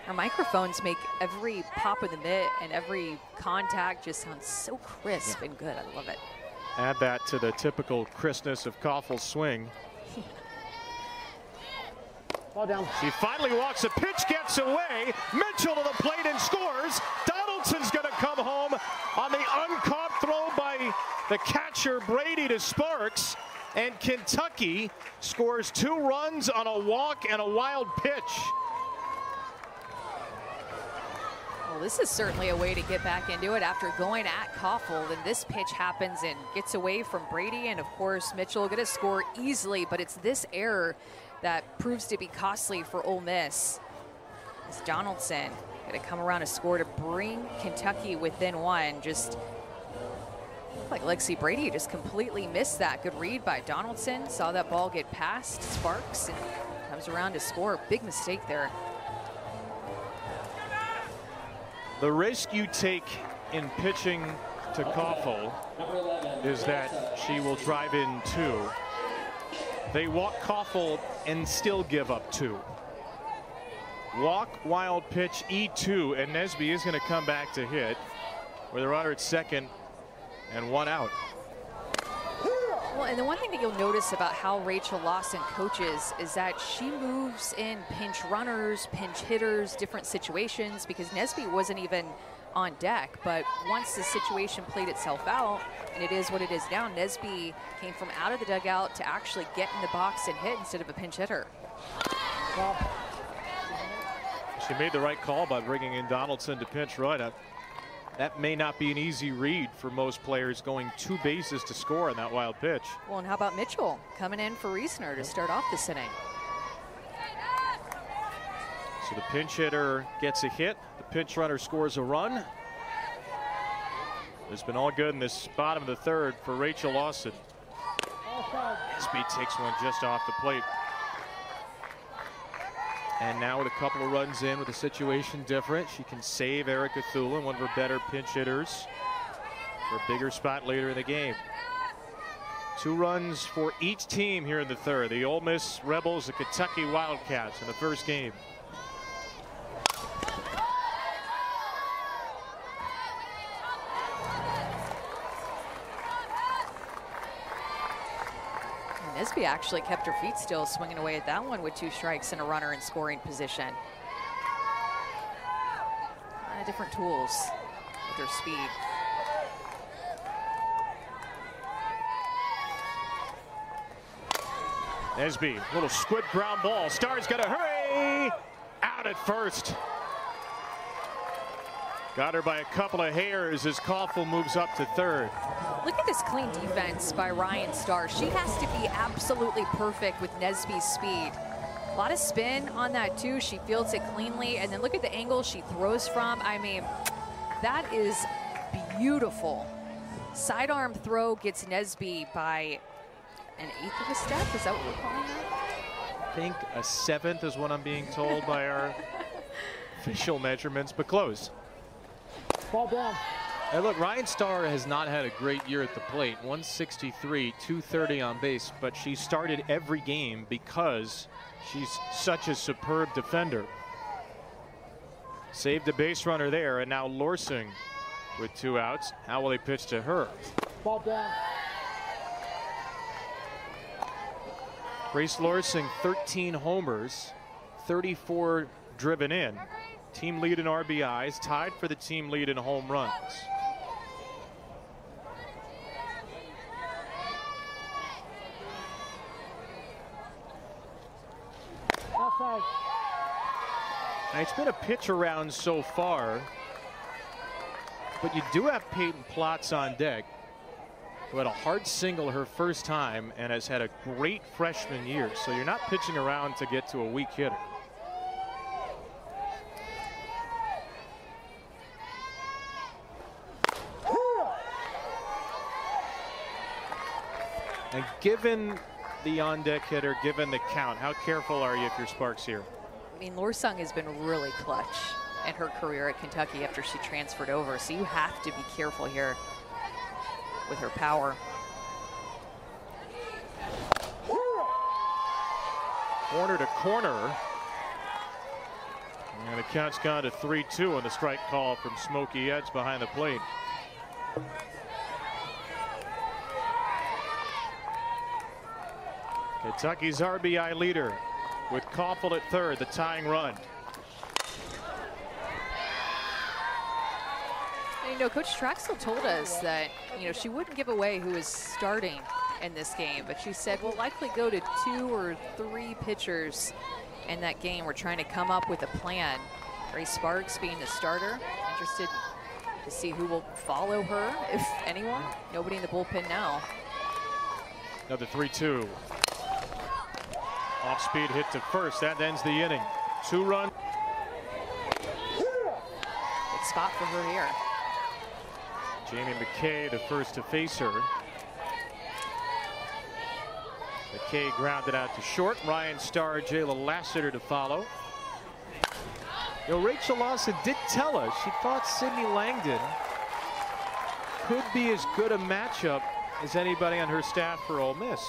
Our microphones make every pop of the mitt and every contact just sound so crisp and good. I love it. Add that to the typical crispness of Koffel's swing. Ball down. She finally walks a pitch, gets away. Mitchell to the plate and scores. Donaldson's going to come home on the uncaught throw by the catcher Brady to Sparks. And Kentucky scores 2 runs on a walk and a wild pitch. Well, this is certainly a way to get back into it after going at Koffel. Then this pitch happens and gets away from Brady. And of course, Mitchell going to score easily, but it's this error that proves to be costly for Ole Miss. As Donaldson going to come around a score to bring Kentucky within 1. Just like Lexi Brady just completely missed that. Good read by Donaldson. Saw that ball get past Sparks and comes around to score. Big mistake there. The risk you take in pitching to Koffel is that she will drive in 2. They walk Koffel and still give up 2. Walk, wild pitch, E2, and Nesby is going to come back to hit with a runner at second and 1 out. Well, and the one thing that you'll notice about how Rachel Lawson coaches is that she moves in pinch runners, pinch hitters, different situations, because Nesby wasn't even on deck. But once the situation played itself out, and it is what it is now, Nesby came from out of the dugout to actually get in the box and hit instead of a pinch hitter. She made the right call by bringing in Donaldson to pinch run. That may not be an easy read for most players, going 2 bases to score on that wild pitch. Well, and how about Mitchell coming in for Reisner to start off this inning? So the pinch hitter gets a hit. The pinch runner scores a run. It's been all good in this bottom of the 3rd for Rachel Lawson. Nesby takes one just off the plate. And now with a couple of runs in, with the situation different, she can save Erica Thulin, one of her better pinch hitters, for a bigger spot later in the game. 2 runs for each team here in the 3rd. The Ole Miss Rebels, the Kentucky Wildcats in the first game. Nesby actually kept her feet still, swinging away at that one with 2 strikes and a runner in scoring position. Different tools with her speed. Nesby, little squid ground ball. Star's got to hurry. Out at first. Got her by a couple of hairs as Koffel moves up to 3rd. Look at this clean defense by Ryan Starr. She has to be absolutely perfect with Nesby's speed. A lot of spin on that too. She fields it cleanly, and then look at the angle she throws from. I mean, that is beautiful. Sidearm throw gets Nesby by an 1/8 of a step. Is that what we're calling that? I think a 7th is what I'm being told by our official measurements, but close. Ball down. Hey, look, Ryan Starr has not had a great year at the plate. 163, 230 on base, but she started every game because she's such a superb defender. Saved a base runner there, and now Lorsing with 2 outs. How will they pitch to her? Ball down. Grace Lorsing, 13 homers, 34 driven in. Team lead in RBIs, tied for the team lead in home runs. Outside. Now, it's been a pitch around so far, but you do have Peyton Plotz on deck, who had a hard single her first time and has had a great freshman year. So you're not pitching around to get to a weak hitter. And given the on-deck hitter, given the count, how careful are you if you're Sparks here? I mean, Lorsung has been really clutch in her career at Kentucky after she transferred over, so you have to be careful here with her power. Corner to corner. And the count's gone to 3-2 on the strike call from Smokey Eds behind the plate. Kentucky's RBI leader with Koffel at third, the tying run. And, you know, Coach Traxel told us that, you know, she wouldn't give away who is starting in this game, but she said we'll likely go to 2 or 3 pitchers in that game. We're trying to come up with a plan. Ray Sparks being the starter. Interested to see who will follow her, if anyone. Nobody in the bullpen now. Another 3-2. Off-speed hit to first. That ends the inning. 2-run. Good spot for her here. Jamie McKay, the first to face her. McKay grounded out to short. Ryan Starr, Jayla Lassiter to follow. You know, Rachel Lawson did tell us she thought Sydney Langdon could be as good a matchup as anybody on her staff for Ole Miss.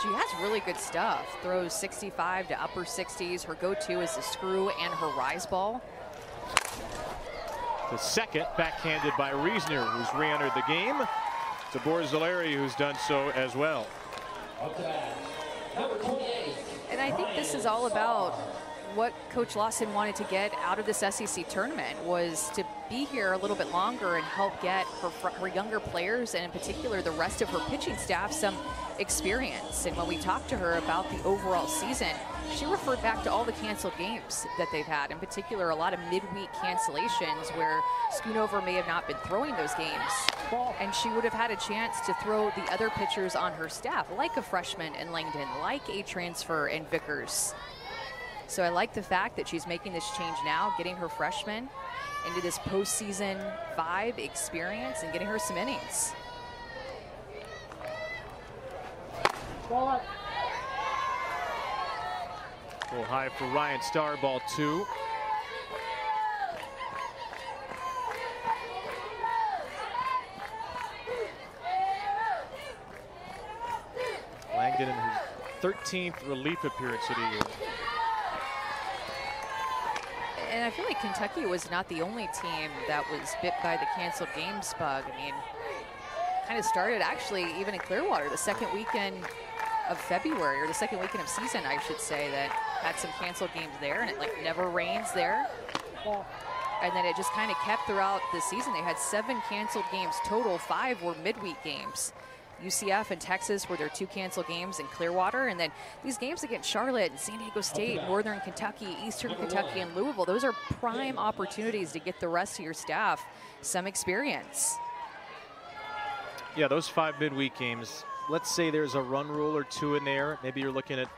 She has really good stuff. Throws 65 to upper 60s. Her go-to is the screw and her rise ball. The second, backhanded by Reisner, who's re-entered the game. To Borzilleri, who's done so as well. And I think this is all about what Coach Lawson wanted to get out of this SEC tournament, was to be here a little bit longer and help get her younger players, and in particular the rest of her pitching staff, some experience. And when we talked to her about the overall season, she referred back to all the canceled games that they've had, in particular a lot of midweek cancellations where Schoonover may have not been throwing those games, and she would have had a chance to throw the other pitchers on her staff, like a freshman in Langdon, like a transfer in Vickers. So I like the fact that she's making this change now, getting her freshmen into this postseason 5 experience and getting her some innings. Ball up. Go high for Ryan Starr, ball 2. Langdon in his 13th relief appearance of the year. And I feel like Kentucky was not the only team that was bit by the canceled games bug. I mean, kind of started actually even in Clearwater the second weekend of February, or the second weekend of season, I should say, that had some canceled games there, and it like never rains there. And then it just kind of kept throughout the season. They had 7 canceled games total. 5 were midweek games. UCF and Texas were their 2 canceled games in Clearwater, and then these games against Charlotte and San Diego State, Northern Kentucky, Eastern Kentucky, and Louisville, those are prime opportunities to get the rest of your staff some experience. Yeah, those 5 midweek games, let's say there's a run rule or 2 in there. Maybe you're looking at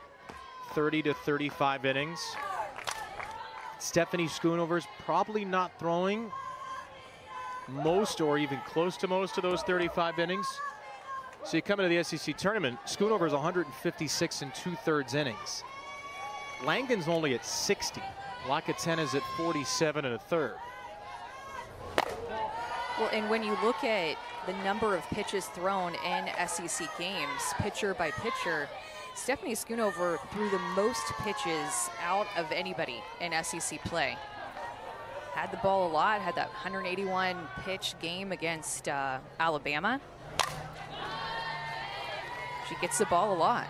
30 to 35 innings. Stephanie Schoonover's probably not throwing most or even close to most of those 35 innings. So you come into the SEC tournament, Schoonover's 156 and 2/3 innings. Langdon's only at 60. Lakatena's at 47 and 1/3. Well, and when you look at the number of pitches thrown in SEC games, pitcher by pitcher, Stephanie Schoonover threw the most pitches out of anybody in SEC play. Had the ball a lot, had that 181 pitch game against Alabama. She gets the ball a lot,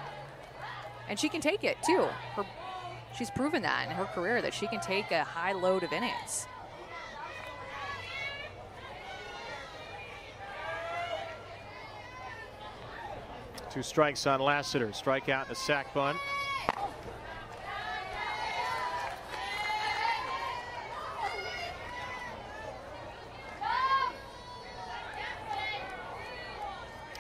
and she can take it too. She's proven that in her career, that she can take a high load of innings. Two strikes on Lassiter. Strikeout and a sac bunt.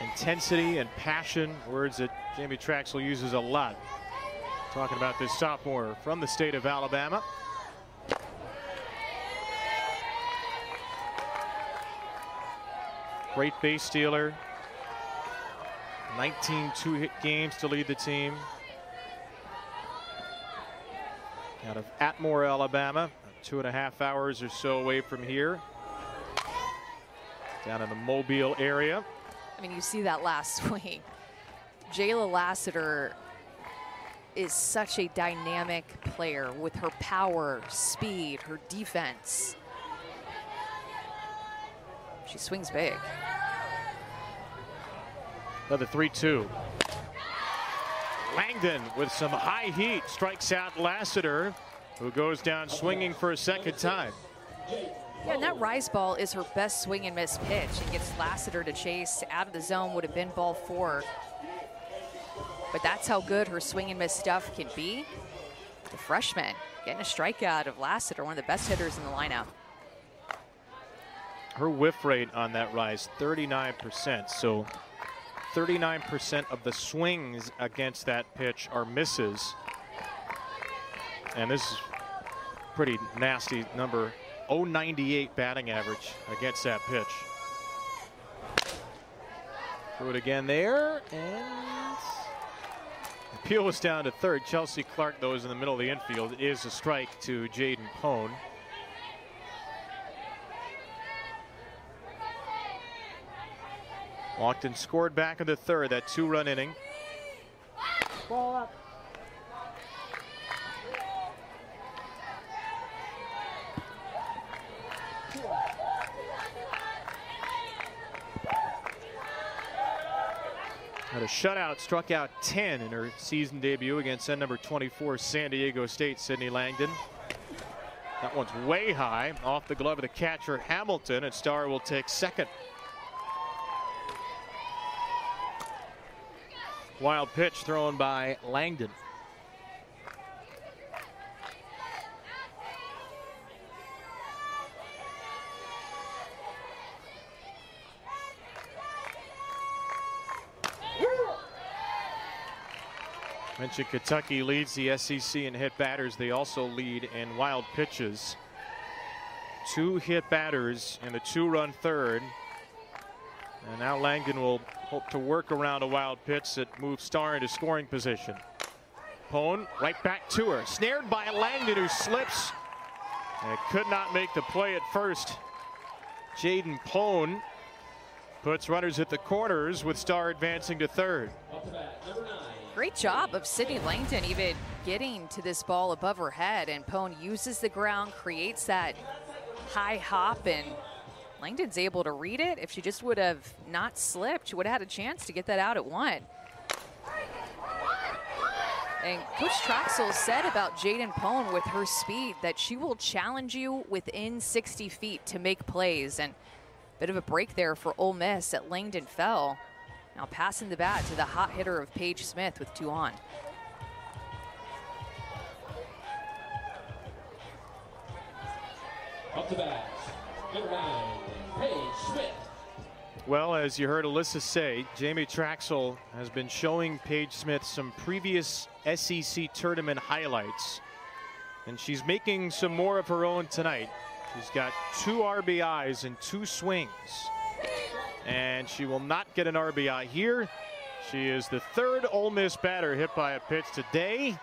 Intensity and passion, words that Jamie Traxel uses a lot. Talking about this sophomore from the state of Alabama. Great base stealer. 19 two-hit games to lead the team. Out of Atmore, Alabama, 2.5 hours or so away from here. Down in the Mobile area. I mean, you see that last swing. Jayla Lassiter is such a dynamic player with her power, speed, her defense. She swings big. Another 3-2. Langdon with some high heat strikes out Lassiter, who goes down swinging for a second time. Yeah, and that rise ball is her best swing and miss pitch. It gets Lassiter to chase out of the zone, would have been ball 4. But that's how good her swing and miss stuff can be. The freshman getting a strikeout of Lassiter, one of the best hitters in the lineup. Her whiff rate on that rise, 39%. So 39% of the swings against that pitch are misses. And this is pretty nasty number. 0.98 batting average against that pitch. Throw it again there, and Peel was down to third. Chelsea Clark, though, is in the middle of the infield. It is a strike to Jaden Pone. Walked scored back in the third, that 2-run inning. Ball up. Had a shutout, struck out 10 in her season debut against number 24 San Diego State, Sydney Langdon. That one's way high, off the glove of the catcher Hamilton, and Starr will take second. Wild pitch thrown by Langdon. Mentioned Kentucky leads the SEC in hit batters. They also lead in wild pitches. 2 hit batters in the 2-run third. And now Langdon will hope to work around a wild pitch that moves Starr into scoring position. Pone right back to her. Snared by Langdon, who slips and could not make the play at first. Jaden Pone puts runners at the corners with Starr advancing to third. Great job of Sydney Langdon even getting to this ball above her head, and Pone uses the ground, creates that high hop, and Langdon's able to read it. If she just would have not slipped, she would have had a chance to get that out at 1. And Coach Traxel said about Jaden Pone with her speed that she will challenge you within 60 feet to make plays. And bit of a break there for Ole Miss at Langdon fell. Now passing the bat to the hot hitter of Paige Smith with 2 on. Up to bat, number 9, Paige Smith. Well, as you heard Alyssa say, Jamie Traxel has been showing Paige Smith some previous SEC tournament highlights, and she's making some more of her own tonight. She's got 2 RBIs and 2 swings, and she will not get an RBI here. She is the 3rd Ole Miss batter hit by a pitch today,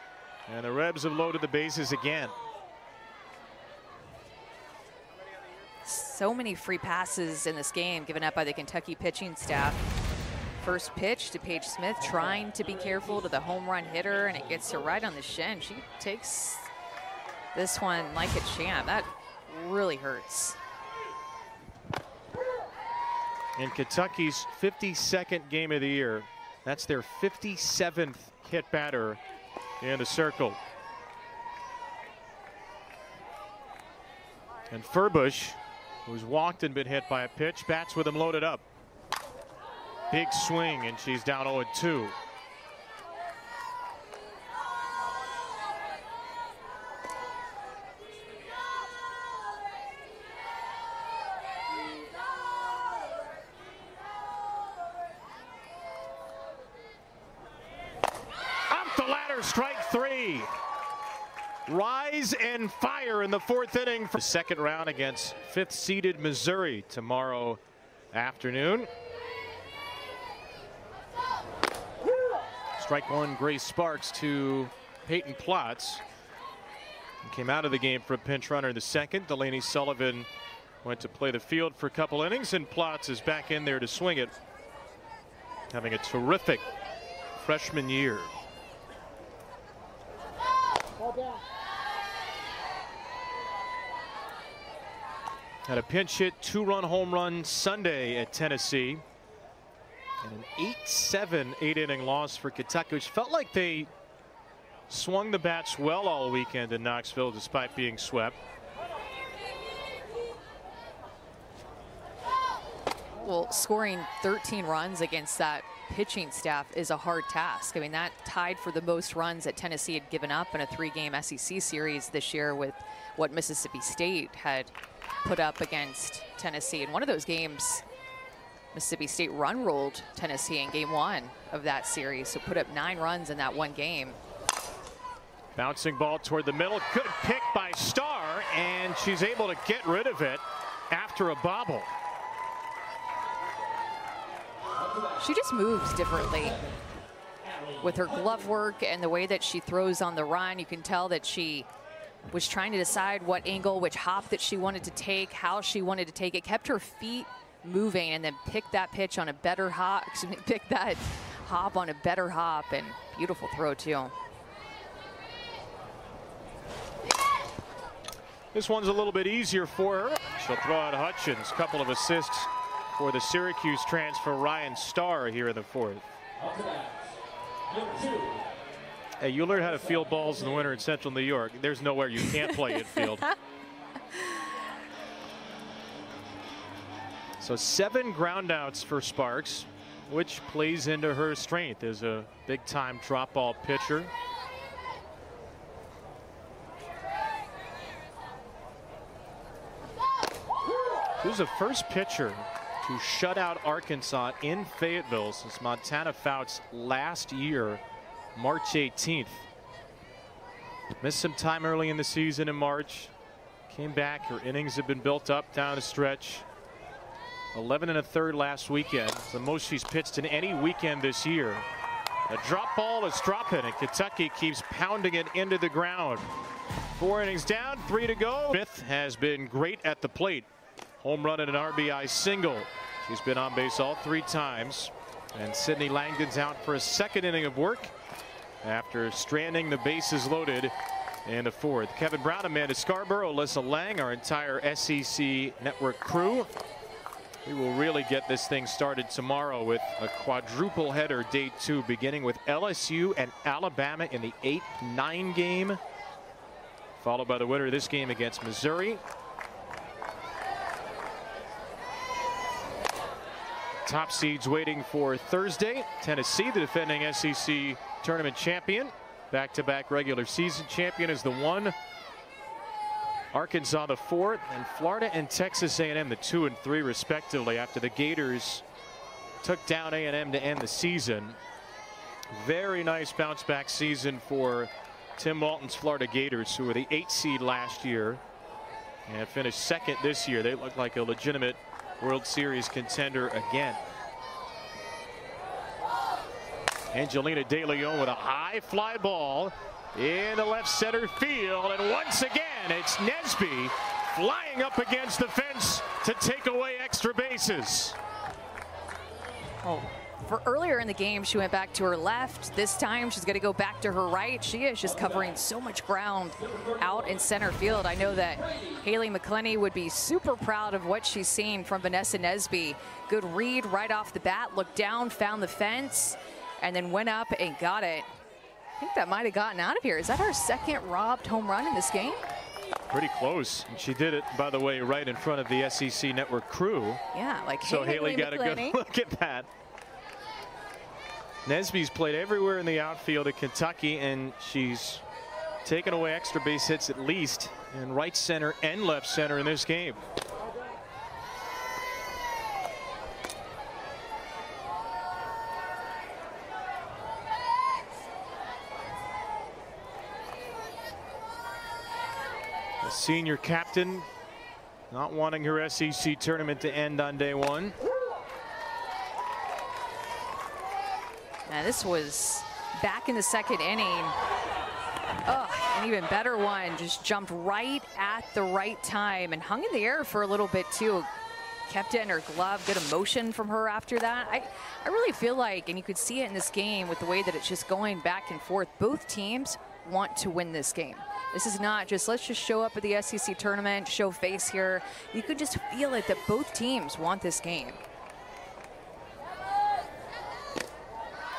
and the Rebs have loaded the bases again. So many free passes in this game given up by the Kentucky pitching staff. First pitch to Paige Smith, trying to be careful to the home run hitter, and it gets her right on the shin. She takes this one like a champ. That really hurts. In Kentucky's 52nd game of the year, that's their 57th hit batter in the circle. And Furbush, who's walked and been hit by a pitch, bats with him loaded up. Big swing, and she's down 0-2. Up the ladder, strike 3. Rise and fire in the 4th inning for the 2nd round against 5th seeded Missouri tomorrow afternoon. Strike 1, Grace Sparks to Peyton Plotz. Came out of the game for a pinch runner in the 2nd. Delaney Sullivan went to play the field for a couple innings, and Plotz is back in there to swing it, having a terrific freshman year. Ball down. Had a pinch hit 2-run home run Sunday at Tennessee. And an 8-7 8-inning loss for Kentucky, which felt like they swung the bats well all weekend in Knoxville despite being swept. Well, scoring 13 runs against that pitching staff is a hard task. I mean, that tied for the most runs that Tennessee had given up in a 3-game SEC series this year with what Mississippi State had put up against Tennessee. In one of those games, Mississippi State run rolled Tennessee in game 1 of that series, so put up 9 runs in that one game. Bouncing ball toward the middle, good pick by Starr, and she's able to get rid of it after a bobble. She just moves differently with her glove work and the way that she throws on the run. You can tell that she was trying to decide what angle, which hop that she wanted to take, how she wanted to take it, kept her feet moving, and then picked that pitch on a better hop, picked that hop on a better hop, and beautiful throw too. This one's a little bit easier for her. She'll throw out Hutchins. Couple of assists for the Syracuse transfer Ryan Starr here in the 4th. Hey, you learn how to field balls in the winter in Central New York. There's nowhere you can't play infield. So 7 groundouts for Sparks, which plays into her strength as a big-time drop ball pitcher. She was the first pitcher to shut out Arkansas in Fayetteville since Montana Fouts last year, March 18th. Missed some time early in the season in March. Came back. Her innings have been built up down the stretch. 11 1/3 last weekend. It's the most she's pitched in any weekend this year. A drop ball is dropping, and Kentucky keeps pounding it into the ground. 4 innings down, 3 to go. Smith has been great at the plate. Home run and an RBI single. She's been on base all 3 times. And Sydney Langdon's out for a 2nd inning of work after stranding the bases loaded in the 4th. Kevin Brown, Amanda Scarborough, Alyssa Lang, our entire SEC network crew. We will really get this thing started tomorrow with a quadruple header, day 2, beginning with LSU and Alabama in the 8-9 game, followed by the winner of this game against Missouri. Top seeds waiting for Thursday. Tennessee, the defending SEC tournament champion, back-to-back regular season champion, is the 1. Arkansas the 4th, and Florida and Texas A&M the 2 and 3 respectively, after the Gators took down A&M to end the season. Very nice bounce back season for Tim Walton's Florida Gators, who were the 8 seed last year and finished 2nd this year. They look like a legitimate World Series contender again. Angelina De Leon with a high fly ball in the left center field, and once again it's Nesby flying up against the fence to take away extra bases. Oh, for earlier in the game, she went back to her left. This time she's going to go back to her right. She is just covering so much ground out in center field. I know that Haley McClenny would be super proud of what she's seen from Vanessa Nesby. Good read right off the bat, looked down, found the fence, and then went up and got it. I think that might have gotten out of here. Is that her 2nd robbed home run in this game? Pretty close. And she did it, by the way, right in front of the SEC network crew. Yeah, like, so Haley got a good look at that. Nesby's played everywhere in the outfield at Kentucky, and she's taken away extra base hits at least in right center and left center in this game. The senior captain not wanting her SEC tournament to end on day 1. Now this was back in the 2nd inning. Oh, an even better one. Just jumped right at the right time and hung in the air for a little bit too. Kept it in her glove. Good emotion from her after that. I really feel like, and you could see it in this game with the way that it's just going back and forth, both teams want to win this game. This is not just, let's just show up at the SEC tournament, show face here. You could just feel it that both teams want this game.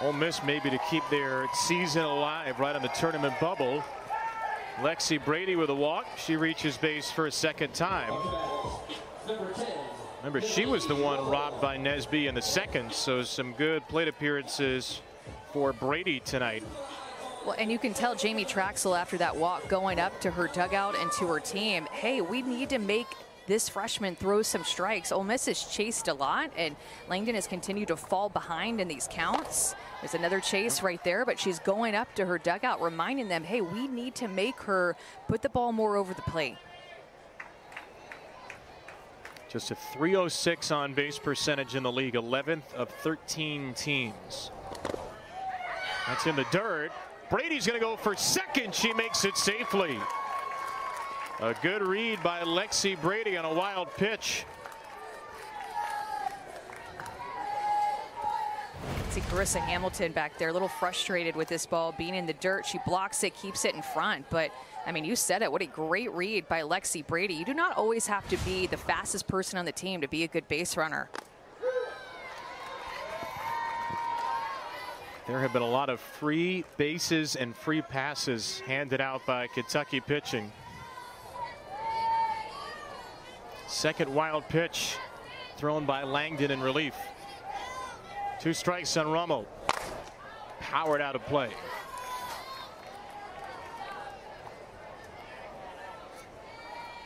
Ole Miss maybe to keep their season alive right on the tournament bubble. Lexi Brady with a walk. She reaches base for a second time. Remember, she was the one robbed by Nesby in the second, so some good plate appearances for Brady tonight. Well, and you can tell Jamie Traxel after that walk going up to her dugout and to her team, hey, we need to make this freshman throw some strikes. Ole Miss has chased a lot, and Langdon has continued to fall behind in these counts. There's another chase right there, but she's going up to her dugout, reminding them, hey, we need to make her put the ball more over the plate. Just a .306 on base percentage in the league, 11th of 13 teams. That's in the dirt. Brady's going to go for second. She makes it safely. A good read by Lexi Brady on a wild pitch. See Carissa Hamilton back there, a little frustrated with this ball being in the dirt. She blocks it, keeps it in front, but I mean, you said it. What a great read by Lexi Brady. You do not always have to be the fastest person on the team to be a good base runner. There have been a lot of free bases and free passes handed out by Kentucky pitching. Second wild pitch thrown by Langdon in relief. 2 strikes on Romo. Powered out of play.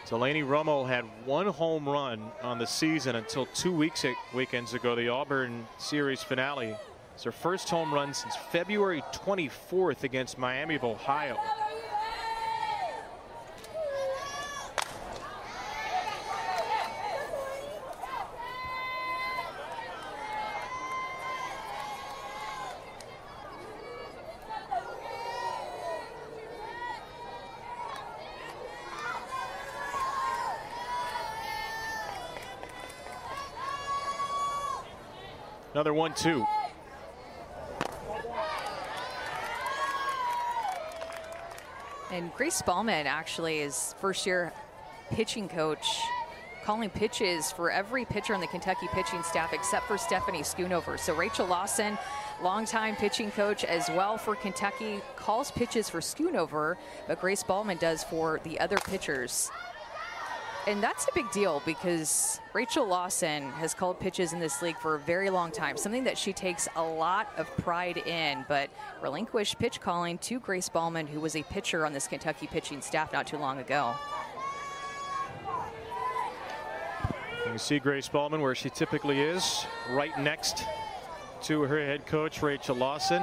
Delaney Romo had 1 home run on the season until 2 weekends ago, the Auburn series finale. It's her first home run since February 24th against Miami of Ohio. Another 1-2. And Grace Spallman actually is first-year pitching coach, calling pitches for every pitcher on the Kentucky pitching staff except for Stephanie Schoonover. So Rachel Lawson, longtime pitching coach as well for Kentucky, calls pitches for Schoonover, but Grace Spallman does for the other pitchers. And that's a big deal because Rachel Lawson has called pitches in this league for a very long time, something that she takes a lot of pride in, but relinquished pitch calling to Grace Spallman, who was a pitcher on this Kentucky pitching staff not too long ago. You can see Grace Spallman where she typically is, right next to her head coach, Rachel Lawson.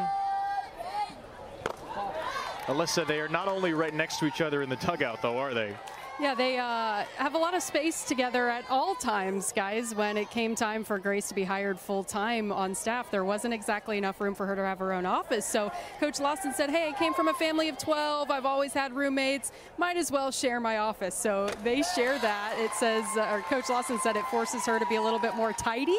Alyssa, they are not only right next to each other in the dugout, though, are they? Yeah, they have a lot of space together at all times, guys. When it came time for Grace to be hired full-time on staff, there wasn't exactly enough room for her to have her own office. So Coach Lawson said, hey, I came from a family of 12. I've always had roommates. Might as well share my office. So they share that. It says, or Coach Lawson said it forces her to be a little bit more tidy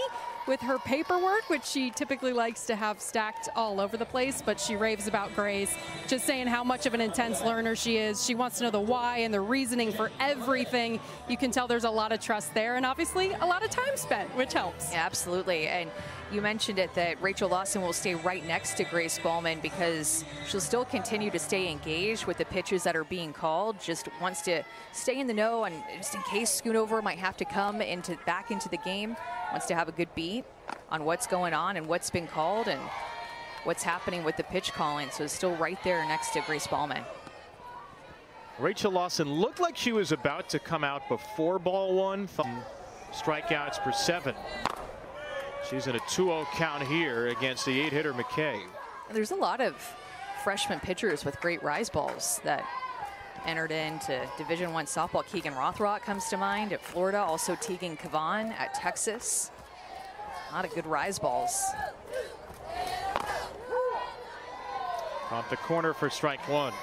with her paperwork, which she typically likes to have stacked all over the place, but she raves about Grace, just saying how much of an intense learner she is. She wants to know the why and the reasoning for everything. You can tell there's a lot of trust there, and obviously a lot of time spent, which helps. Yeah, absolutely. And you mentioned it that Rachel Lawson will stay right next to Grace Spallman because she'll still continue to stay engaged with the pitches that are being called, just wants to stay in the know, and just in case Schoonover might have to come back into the game, wants to have a good beat on what's going on and what's been called and what's happening with the pitch calling. So it's still right there next to Grace Spallman. Rachel Lawson looked like she was about to come out before ball one. Strikeouts per 7. She's in a 2-0 count here against the 8-hitter McKay. There's a lot of freshman pitchers with great rise balls that entered into Division I softball. Keegan Rothrock comes to mind at Florida. Also Tegan Cavan at Texas. A lot of good rise balls. Off the corner for strike 1.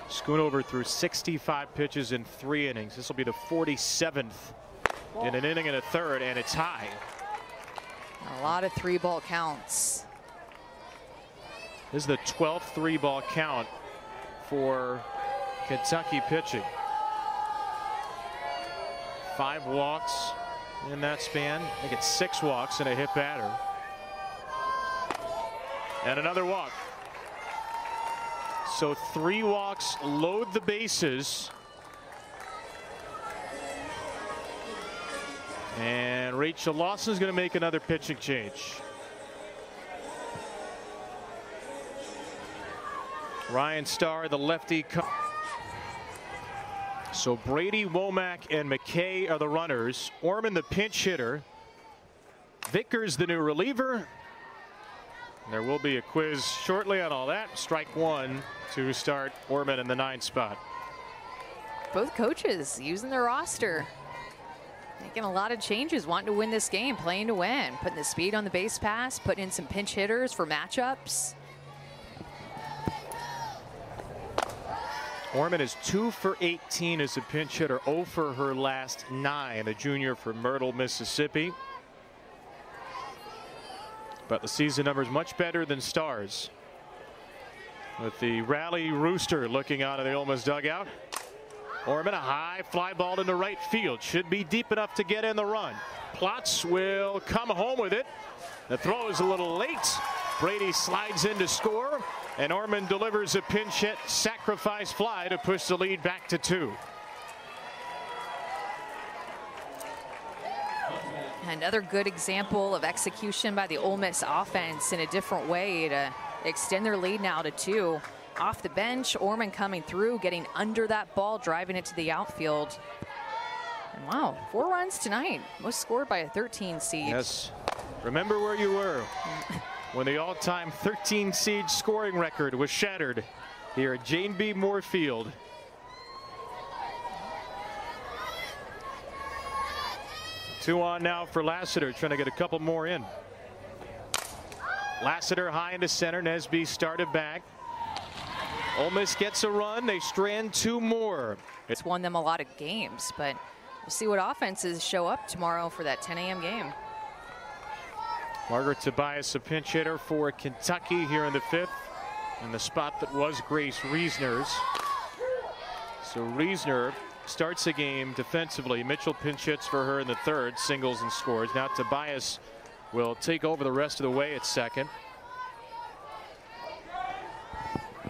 Schoonover threw 65 pitches in 3 innings. This will be the 47th in an inning and a third, and it's high. A lot of 3-ball counts. This is the 12th 3-ball count for Kentucky pitching. 5 walks in that span. I think it's 6 walks and a hit batter. And another walk. So 3 walks load the bases. And Rachel Lawson is going to make another pitching change. Ryan Starr, the lefty. So Brady, Womack, and McKay are the runners. Orman, the pinch hitter. Vickers, the new reliever. There will be a quiz shortly on all that. Strike 1 to start Orman in the 9th spot. Both coaches using their roster. Making a lot of changes, wanting to win this game, playing to win. Putting the speed on the base pass, putting in some pinch hitters for matchups. Orman is 2 for 18 as a pinch hitter, 0 for her last 9. A junior from Myrtle, Mississippi. But the season number is much better than Star's. With the rally rooster looking out of the Ole Miss dugout. Orman, a high fly ball into right field. Should be deep enough to get in the run. Plotz will come home with it. The throw is a little late. Brady slides in to score. And Orman delivers a pinch hit sacrifice fly to push the lead back to 2. Another good example of execution by the Ole Miss offense in a different way to extend their lead now to 2. Off the bench, Orman coming through, getting under that ball, driving it to the outfield. And wow, 4 runs tonight. Most scored by a 13 seed. Yes. Remember where you were when the all-time 13 seed scoring record was shattered here at Jane B. Moore Field. Two on now for Lassiter, trying to get a couple more in. Lassiter high into center. Nesby started back. Ole Miss gets a run. They strand 2 more. It's won them a lot of games, but we'll see what offenses show up tomorrow for that 10 a.m. game. Margaret Tobias, a pinch hitter for Kentucky here in the 5th, in the spot that was Grace Reesner's. So Reesner starts the game defensively. Mitchell pinch hits for her in the 3rd, singles and scores. Now Tobias will take over the rest of the way at 2nd.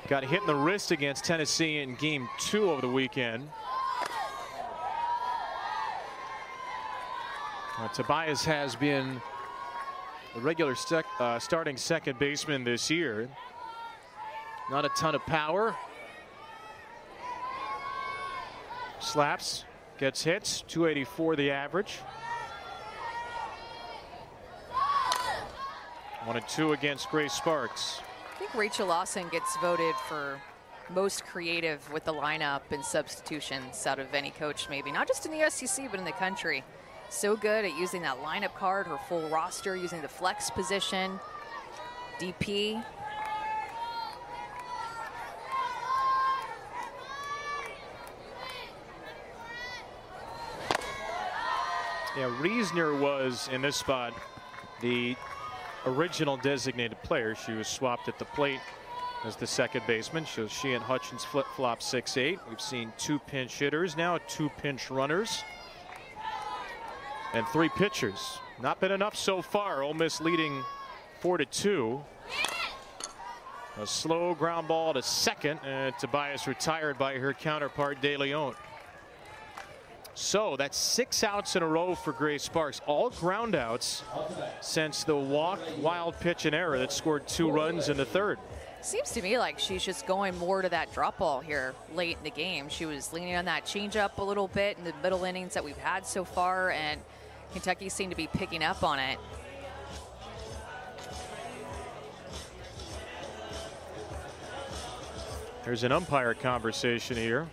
Got hit in the wrist against Tennessee in game 2 over the weekend. Tobias has been a regular starting 2nd baseman this year. Not a ton of power. Slaps, gets hits, 284 the average. 1-2 against Grace Sparks. I think Rachel Lawson gets voted for most creative with the lineup and substitutions out of any coach, maybe not just in the SEC but in the country. So good at using that lineup card, her full roster, using the flex position, DP. Yeah, Reesner was in this spot the original designated player. She was swapped at the plate as the 2nd baseman. So she and Hutchins flip-flop 6-8. We've seen 2 pinch hitters now, 2 pinch runners, and 3 pitchers. Not been enough so far. Ole Miss leading 4-2. A slow ground ball to 2nd, and Tobias retired by her counterpart De Leon. So that's 6 outs in a row for Grace Sparks. All ground outs since the walk, wild pitch, and error that scored 2 runs in the 3rd. Seems to me like she's just going more to that drop ball here late in the game. She was leaning on that changeup a little bit in the middle innings that we've had so far, and Kentucky seemed to be picking up on it. There's an umpire conversation here.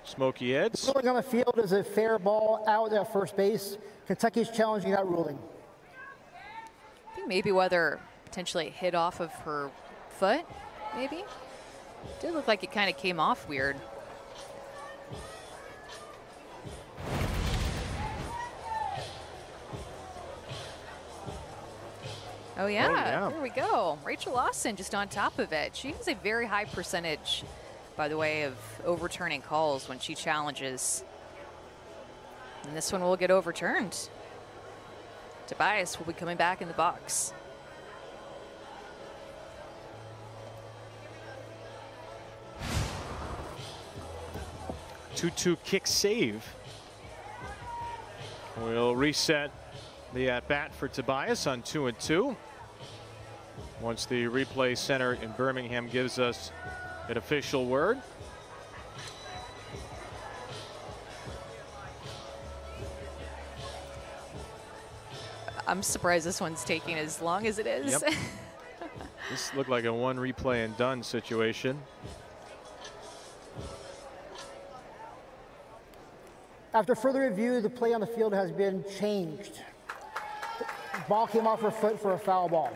Smokey Eds. The ruling on the field is a fair ball out at first base. Kentucky's challenging that ruling. I think maybe whether potentially hit off of her foot, maybe. Did look like it kind of came off weird. Oh yeah, there we go. Rachel Lawson just on top of it. She has a very high percentage, by the way, of overturning calls when she challenges. And this one will get overturned. Tobias will be coming back in the box. Two kick save. We'll reset the at-bat for Tobias on 2-2. Once the replay center in Birmingham gives us an official word. I'm surprised this one's taking as long as it is. Yep. This looked like a one replay and done situation. After further review, the play on the field has been changed. Ball came off her foot for a foul ball.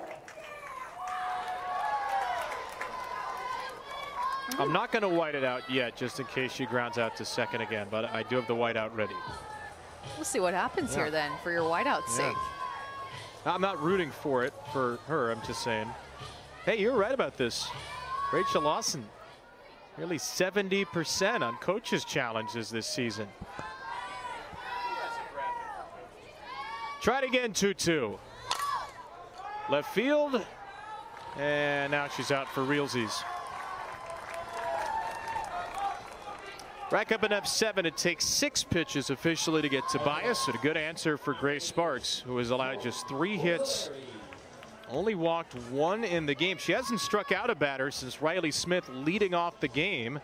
I'm not going to white it out yet, just in case she grounds out to second again, but I do have the whiteout ready. We'll see what happens here then, for your whiteout's sake. I'm not rooting for it for her. I'm just saying, hey, you're right about this. Rachel Lawson, nearly 70% on coaches' challenges this season. Try it again, 2-2. Left field, and now she's out for realsies. Rack up enough 7. It takes 6 pitches officially to get Tobias. And a good answer for Grace Sparks, who has allowed just 3 hits, only walked 1 in the game. She hasn't struck out a batter since Riley Smith leading off the game,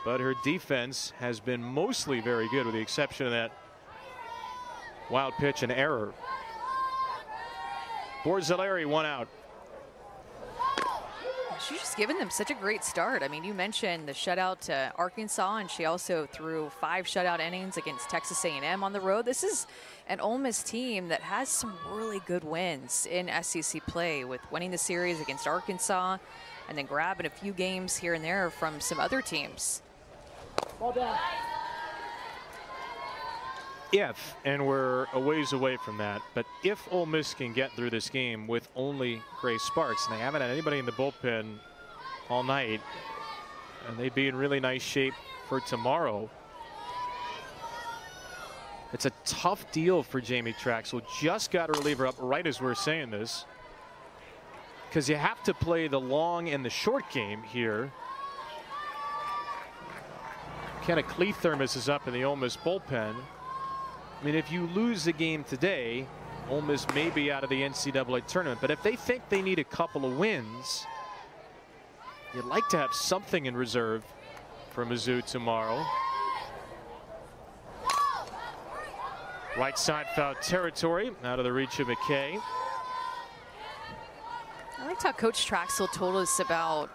but her defense has been mostly very good, with the exception of that wild pitch and error. Borzilleri 1 out. She's just given them such a great start. I mean, you mentioned the shutout to Arkansas, and she also threw 5 shutout innings against Texas A&M on the road. This is an Ole Miss team that has some really good wins in SEC play, with winning the series against Arkansas and then grabbing a few games here and there from some other teams. Ball down. If, and we're a ways away from that, but if Ole Miss can get through this game with only Grace Sparks, and they haven't had anybody in the bullpen all night, and they'd be in really nice shape for tomorrow. It's a tough deal for Jamie Traxel. Just got a reliever up right as we're saying this, because you have to play the long and the short game here. Kenna Cleathermos is up in the Ole Miss bullpen. I mean, if you lose the game today, Ole Miss may be out of the NCAA tournament. But if they think they need a couple of wins, you'd like to have something in reserve for Mizzou tomorrow. Right side foul territory, out of the reach of McKay. I liked how Coach Traxel told us about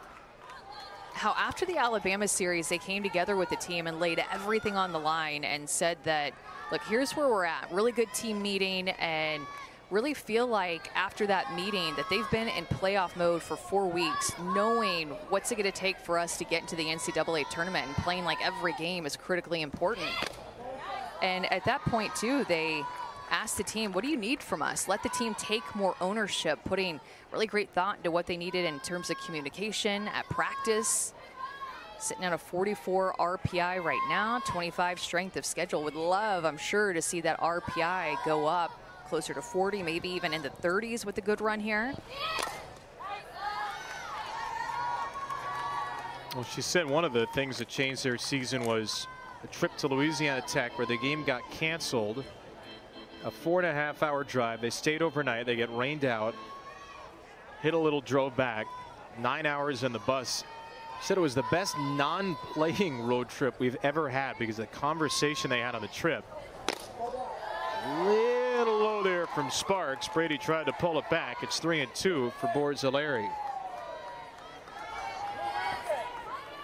how after the Alabama series, they came together with the team and laid everything on the line and said that, look, here's where we're at. Really good team meeting, and really feel like after that meeting that they've been in playoff mode for 4 weeks, knowing what's it going to take for us to get into the NCAA tournament, and playing like every game is critically important. And at that point, too, they asked the team, what do you need from us? Let the team take more ownership, putting really great thought into what they needed in terms of communication at practice. Sitting at a 44 RPI right now, 25 strength of schedule. Would love, I'm sure, to see that RPI go up closer to 40, maybe even in the 30s with a good run here. Well, she said one of the things that changed their season was a trip to Louisiana Tech, where the game got canceled. A 4.5-hour drive. They stayed overnight. They get rained out. Hit a little, drove back. 9 hours in the bus. Said it was the best non-playing road trip we've ever had because of the conversation they had on the trip. Little low there from Sparks. Brady tried to pull it back. It's 3-2 for Borzilleri.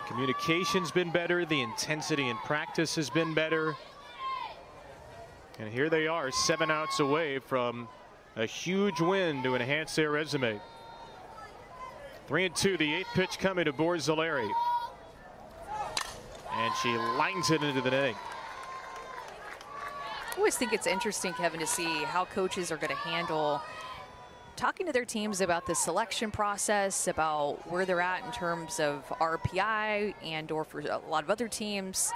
Communication's been better. The intensity in practice has been better. And here they are, 7 outs away from a huge win to enhance their resume. 3-2. The 8th pitch coming to Borzelleri. And she lines it into the netting. I always think it's interesting, Kevin, to see how coaches are going to handle talking to their teams about the selection process, about where they're at in terms of RPI, and or for a lot of other teams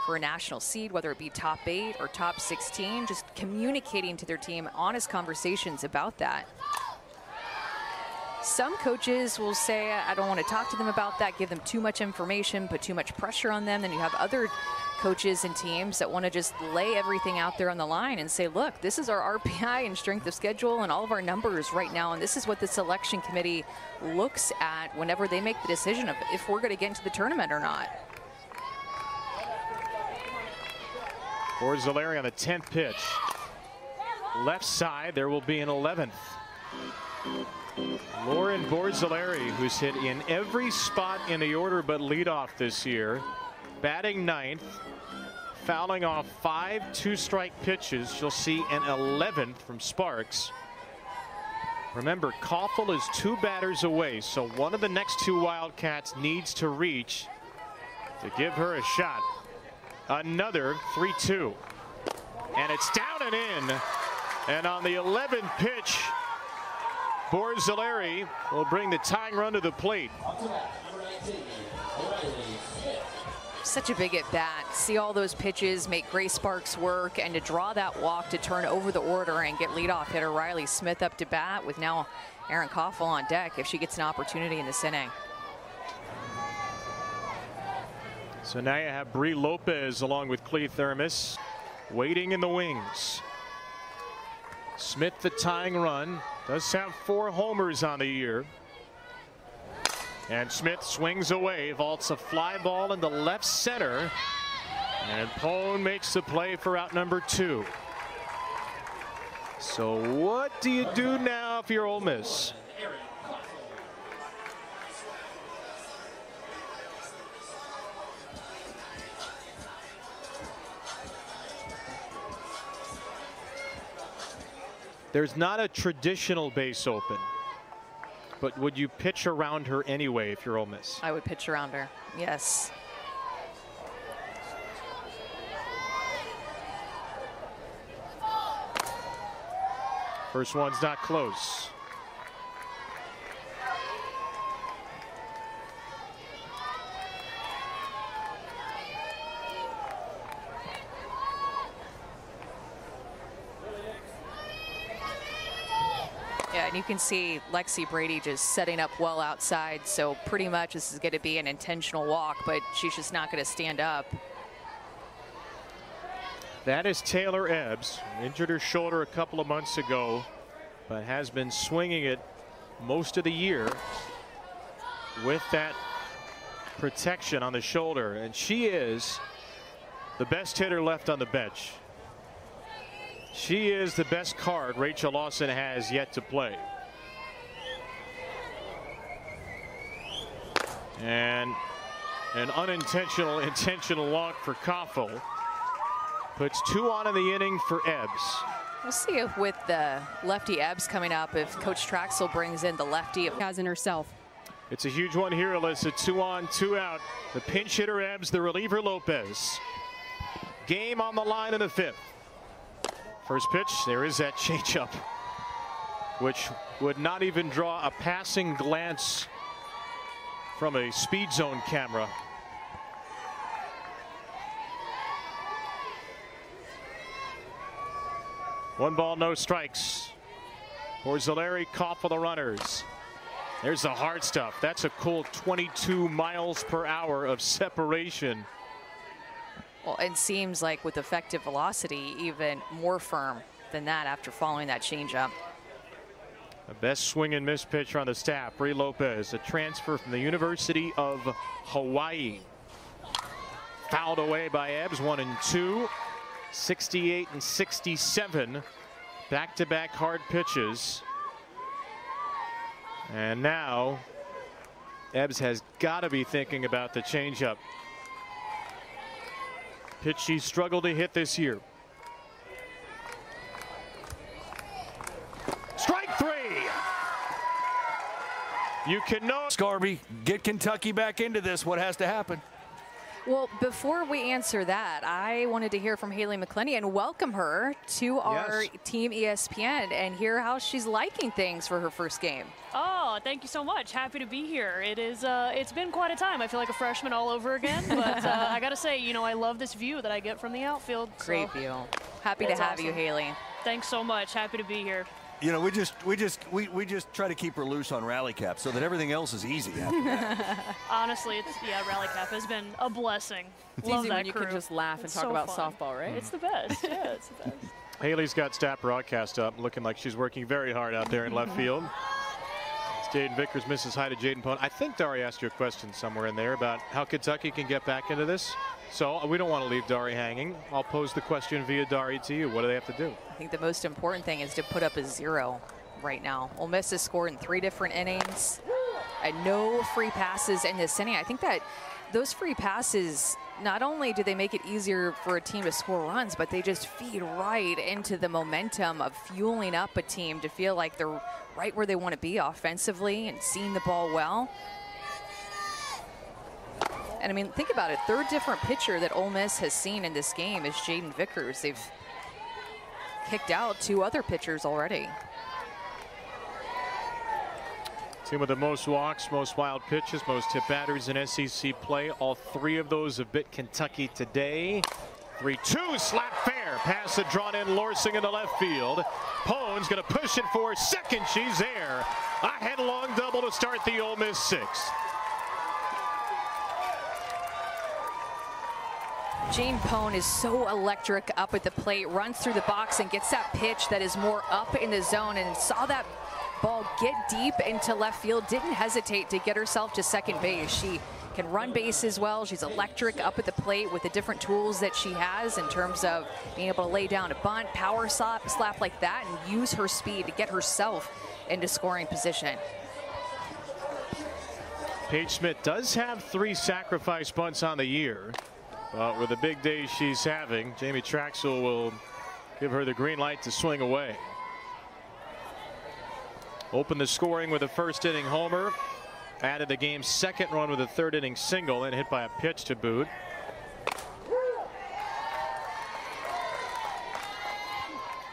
for a national seed, whether it be top 8 or top 16, just communicating to their team honest conversations about that. Some coaches will say, I don't want to talk to them about that, give them too much information, put too much pressure on them. Then you have other coaches and teams that want to just lay everything out there on the line and say, look, this is our RPI and strength of schedule and all of our numbers right now, and this is what the selection committee looks at whenever they make the decision of if we're going to get into the tournament or not. Borzelleri on the 10th pitch. Left side, there will be an 11th. Lauren Borzelleri, who's hit in every spot in the order but leadoff this year, batting 9th, fouling off 5 2-strike pitches. She'll see an 11th from Sparks. Remember, Koffel is 2 batters away, so one of the next 2 Wildcats needs to reach to give her a shot. Another 3-2. And it's down and in. And on the 11th pitch, Borzelleri will bring the tying run to the plate. Such a big at bat. See all those pitches, make Grace Sparks work, and to draw that walk to turn over the order and get leadoff hitter Riley Smith up to bat with now Erin Koffel on deck if she gets an opportunity in this inning. So now you have Bree Lopez along with Clee Thermos waiting in the wings. Smith, the tying run, does have 4 homers on the year. And Smith swings away, vaults a fly ball into left center. And Pone makes the play for out number 2. So what do you do now if you're Ole Miss? There's not a traditional base open, but would you pitch around her anyway if you're Ole Miss? I would pitch around her, yes. First one's not close. Yeah, and you can see Lexi Brady just setting up well outside, so pretty much this is going to be an intentional walk, but she's just not going to stand up. That is Taylor Ebbs, injured her shoulder a couple of months ago, but has been swinging it most of the year with that protection on the shoulder, and she is the best hitter left on the bench. She is the best card Rachel Lawson has yet to play. And an unintentional intentional walk for Koffel. Puts 2 on in the inning for Ebbs. We'll see if with the lefty Ebbs coming up, if Coach Traxel brings in the lefty. Has in herself. It's a huge one here, Alyssa. 2 on, 2 out. The pinch hitter Ebbs, the reliever Lopez. Game on the line in the 5th. First pitch, there is that changeup, which would not even draw a passing glance from a speed zone camera. One ball, no strikes. Borzelleri, Koffel, the runners. There's the hard stuff. That's a cool 22 miles per hour of separation. Well, it seems like with effective velocity, even more firm than that after following that changeup. The best swing and miss pitcher on the staff, Bree Lopez, a transfer from the University of Hawaii. Fouled away by Ebbs, 1-2. 68 and 67. Back-to-back hard pitches. And now Ebbs has got to be thinking about the changeup. Pitch she struggled to hit this year. Strike 3. You can know. Scarby, get Kentucky back into this. What has to happen? Well, before we answer that, I wanted to hear from Haley McClenny and welcome her to our Team ESPN and hear how she's liking things for her first game. Oh, thank you so much. Happy to be here. It is. It's been quite a time. I feel like a freshman all over again. But I got to say, you know, I love this view that I get from the outfield. Great view. Happy to have you, Haley. Thanks so much. Happy to be here. You know, we just try to keep her loose on rally cap so that everything else is easy after that. Honestly, rally cap has been a blessing. It's Love easy that when you crew. can just laugh and It's talk so about fun. softball, right? It's the best. Yeah, it's the best. Haley's got staff broadcast up, looking like she's working very hard out there in left field. Jaden Vickers misses high to Jaden Pone. I think Dari asked you a question somewhere in there about how Kentucky can get back into this. So we don't want to leave Dari hanging. I'll pose the question via Dari to you. What do they have to do? I think the most important thing is to put up a 0 right now. Ole Miss has scored in 3 different innings and no free passes in this inning. I think that those free passes, not only do they make it easier for a team to score runs, but they just feed right into the momentum of fueling up a team to feel like they're right where they want to be offensively and seeing the ball well. And I mean, think about it. 3rd different pitcher that Ole Miss has seen in this game is Jaden Vickers. They've kicked out 2 other pitchers already. Team with the most walks, most wild pitches, most hit batters in SEC play. All 3 of those have bit Kentucky today. 3-2, slap fair. Pass it drawn in, Lorsing into left field. Pone's going to push it for second. She's there. A headlong double to start the Ole Miss 6th. Jane Pone is so electric up at the plate, runs through the box and gets that pitch that is more up in the zone, and saw that ball get deep into left field, didn't hesitate to get herself to second base. She can run bases well. She's electric up at the plate with the different tools that she has in terms of being able to lay down a bunt, power slap like that, and use her speed to get herself into scoring position. Paige Smith does have 3 sacrifice bunts on the year. But with the big day she's having, Jamie Traxel will give her the green light to swing away. Opened the scoring with a 1st inning homer. Added the game's 2nd run with a 3rd inning single and hit by a pitch to boot.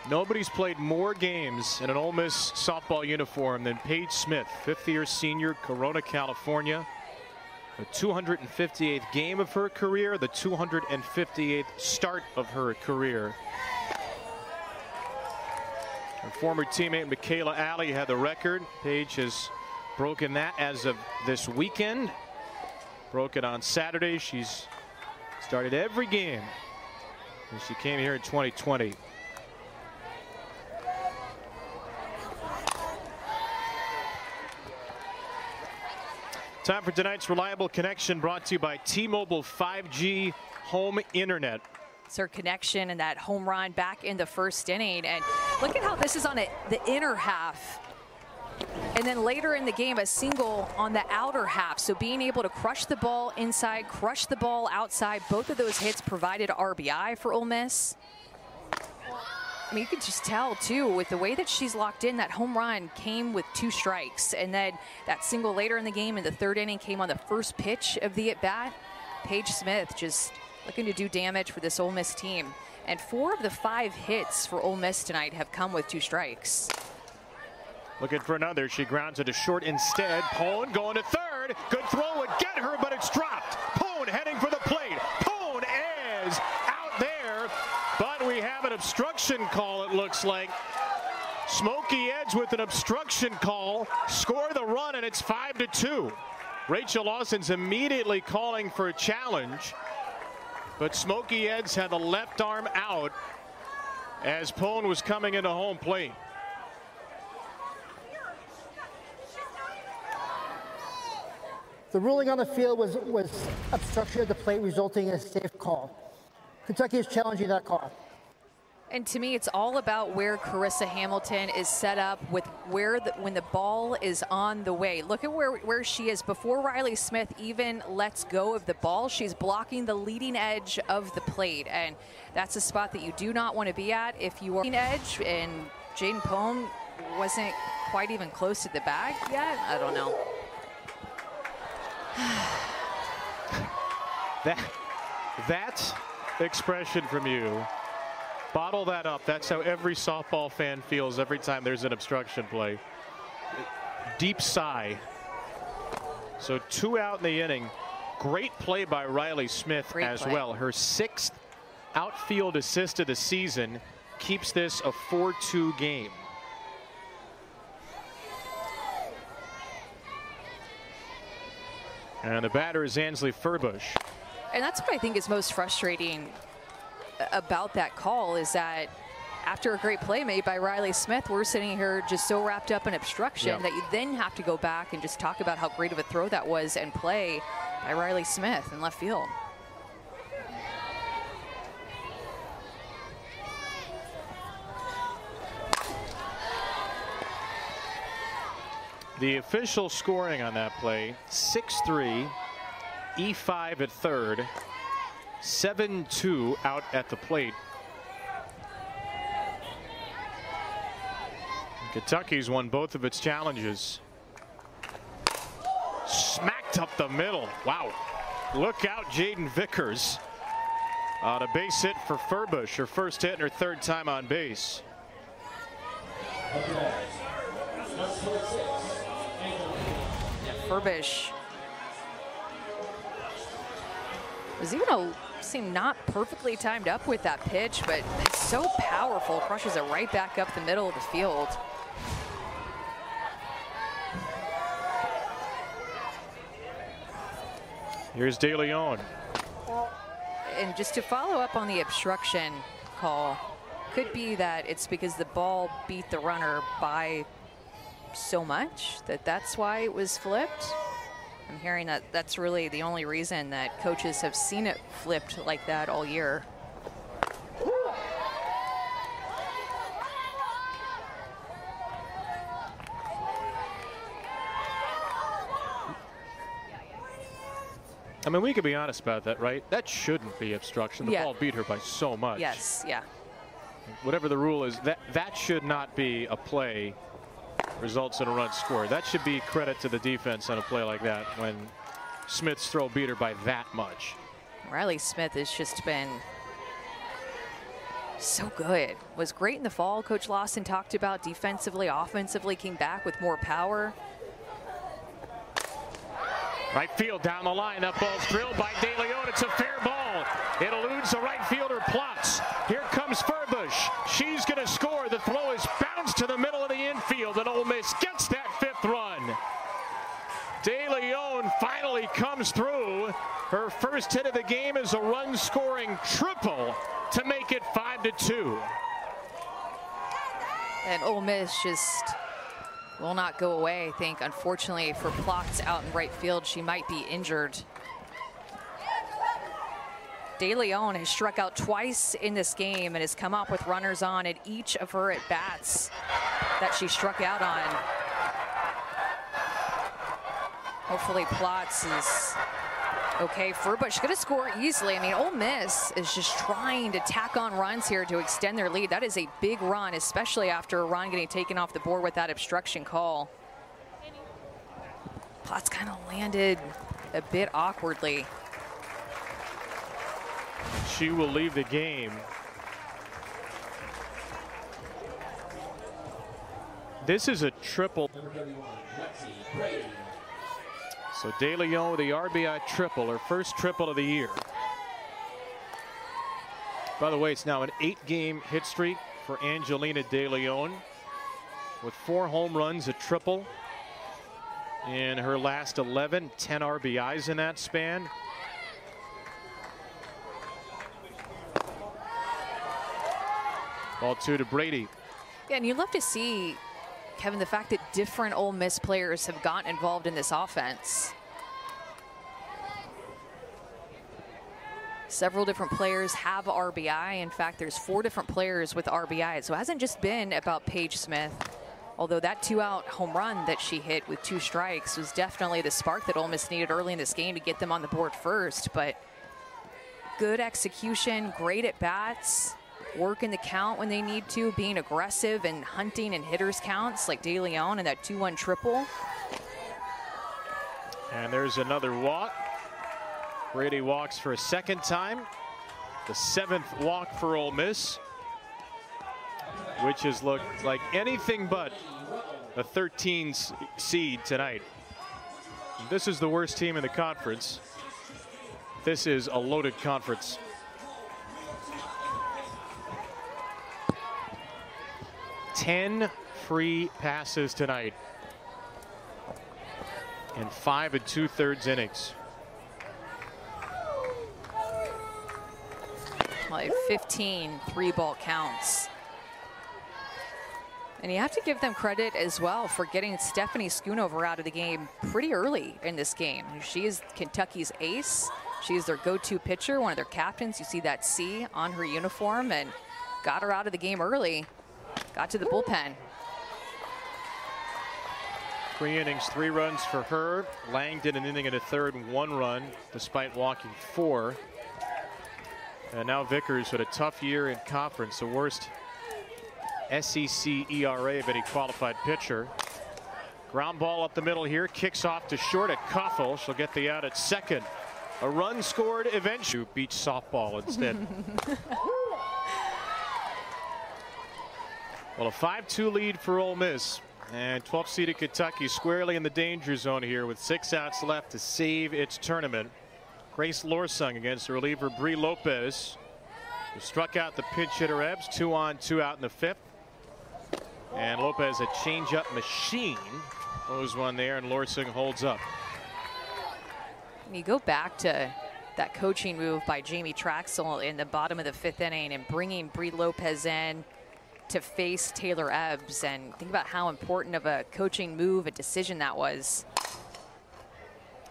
Nobody's played more games in an Ole Miss softball uniform than Paige Smith, 5th-year senior, Corona, California. The 258th game of her career, the 258th start of her career. Her former teammate Michaela Alley had the record. Paige has broken that as of this weekend. Broke it on Saturday. She's started every game since she came here in 2020. Time for tonight's Reliable Connection, brought to you by T-Mobile 5G Home Internet. It's her connection and that home run back in the 1st inning. And look at how this is on the inner half. And then later in the game, a single on the outer half. So being able to crush the ball inside, crush the ball outside, both of those hits provided RBI for Ole Miss. I mean, you can just tell, too, with the way that she's locked in, that home run came with 2 strikes. And then that single later in the game in the 3rd inning came on the 1st pitch of the at-bat. Paige Smith just looking to do damage for this Ole Miss team. And 4 of the 5 hits for Ole Miss tonight have come with 2 strikes. Looking for another. She grounds it to short instead. Pone going to 3rd. Good throw would get her, but it's dropped. Pone heading for the plate. Pone is out there. But we have an obstruction call, it looks like. Smokey Edge with an obstruction call. Score the run, and it's 5-2. Rachel Lawson's immediately calling for a challenge. But Smokey Edge had the left arm out as Pone was coming into home plate. The ruling on the field was obstruction of the plate, resulting in a safe call. Kentucky is challenging that call. And to me, it's all about where Carissa Hamilton is set up with when the ball is on the way. Look at where she is. Before Riley Smith even lets go of the ball, she's blocking the leading edge of the plate. And that's a spot that you do not want to be at if you are leading edge. And Jaden Pone wasn't quite even close to the bag yet. I don't know. That expression from you, bottle that up. That's how every softball fan feels every time there's an obstruction play. Deep sigh. So 2 out in the inning. Great play by Riley Smith as well. Her 6th outfield assist of the season keeps this a 4-2 game. And the batter is Ansley Furbush. And that's what I think is most frustrating about that call, is that after a great play made by Riley Smith, we're sitting here just so wrapped up in obstruction that you then have to go back and just talk about how great of a throw that was and play by Riley Smith in left field. The official scoring on that play, 6-3, E5 at third, 7-2 out at the plate. Kentucky's won both of its challenges. Smacked up the middle. Wow. Look out, Jaden Vickers. On a base hit for Furbush, her first hit and her 3rd time on base. Furbush was even seemed not perfectly timed up with that pitch, but it's so powerful, crushes it right back up the middle of the field. Here's De Leon. And just to follow up on the obstruction call, could be that it's because the ball beat the runner by so much that's why it was flipped. I'm hearing that that's really the only reason that coaches have seen it flipped like that all year. I mean, we could be honest about that, right? That shouldn't be obstruction. The ball beat her by so much. Yes, yeah. Whatever the rule is, that should not be a play results in a run scored. That should be credit to the defense on a play like that when Smith's throw beat her by that much. Riley Smith has just been so good. Was great in the fall. Coach Lawson talked about defensively, offensively, came back with more power. Right field down the line. That ball's drilled by De Leon. It's a fair ball. It eludes the right fielder Plotz. Here comes Furbush. She's going to score. The throw is bounced to the middle of the infield, and Ole Miss gets that 5th run. De Leon finally comes through. Her first hit of the game is a run-scoring triple to make it 5-2. And Ole Miss just will not go away, I think. Unfortunately for Plotz out in right field, she might be injured. De Leon has struck out twice in this game and has come up with runners on at each of her at-bats that she struck out on. Hopefully Plotz is okay. Furbush going to score easily. I mean, Ole Miss is just trying to tack on runs here to extend their lead. That is a big run, especially after a run getting taken off the board with that obstruction call. Plotz kind of landed a bit awkwardly. She will leave the game. This is a triple. So De Leon with the RBI triple, her first triple of the year. By the way, it's now an 8-game hit streak for Angelina De Leon with 4 home runs, a triple in her last 11, 10 RBIs in that span. Ball 2 to Brady. Yeah, and you love to see, Kevin, the fact that different Ole Miss players have gotten involved in this offense. Several different players have RBI. In fact, there's 4 different players with RBI. So it hasn't just been about Paige Smith, although that 2-out home run that she hit with 2 strikes was definitely the spark that Ole Miss needed early in this game to get them on the board first. But good execution, great at bats, working the count when they need to, being aggressive and hunting in hitters counts like De Leon and that 2-1 triple. And there's another walk. Brady walks for a second time. The 7th walk for Ole Miss, which has looked like anything but a 13 seed tonight. This is the worst team in the conference. This is a loaded conference. Ten free passes tonight in 5 2/3 innings. Like 15 3-ball counts. And you have to give them credit as well for getting Stephanie Schoonover out of the game pretty early in this game. She is Kentucky's ace. She is their go-to pitcher, one of their captains. You see that C on her uniform, and got her out of the game early. Got to the bullpen. 3 innings, 3 runs for her. Lang did an inning and a third, 1 run, despite walking 4. And now Vickers with a tough year in conference, the worst SEC ERA of any qualified pitcher. Ground ball up the middle here, kicks off to short at Koffel. She'll get the out at second. A run scored eventually. Beach softball instead. Well, a 5-2 lead for Ole Miss, and 12th seeded Kentucky squarely in the danger zone here with 6 outs left to save its tournament. Grace Lorsung against the reliever Bree Lopez, who struck out the pinch hitter Ebbs. 2 on, 2 out in the 5th. And Lopez, a changeup machine, throws one there, and Lorsung holds up. And you go back to that coaching move by Jamie Traxel in the bottom of the 5th inning and bringing Bree Lopez in to face Taylor Ebbs, and think about how important of a coaching move, a decision that was.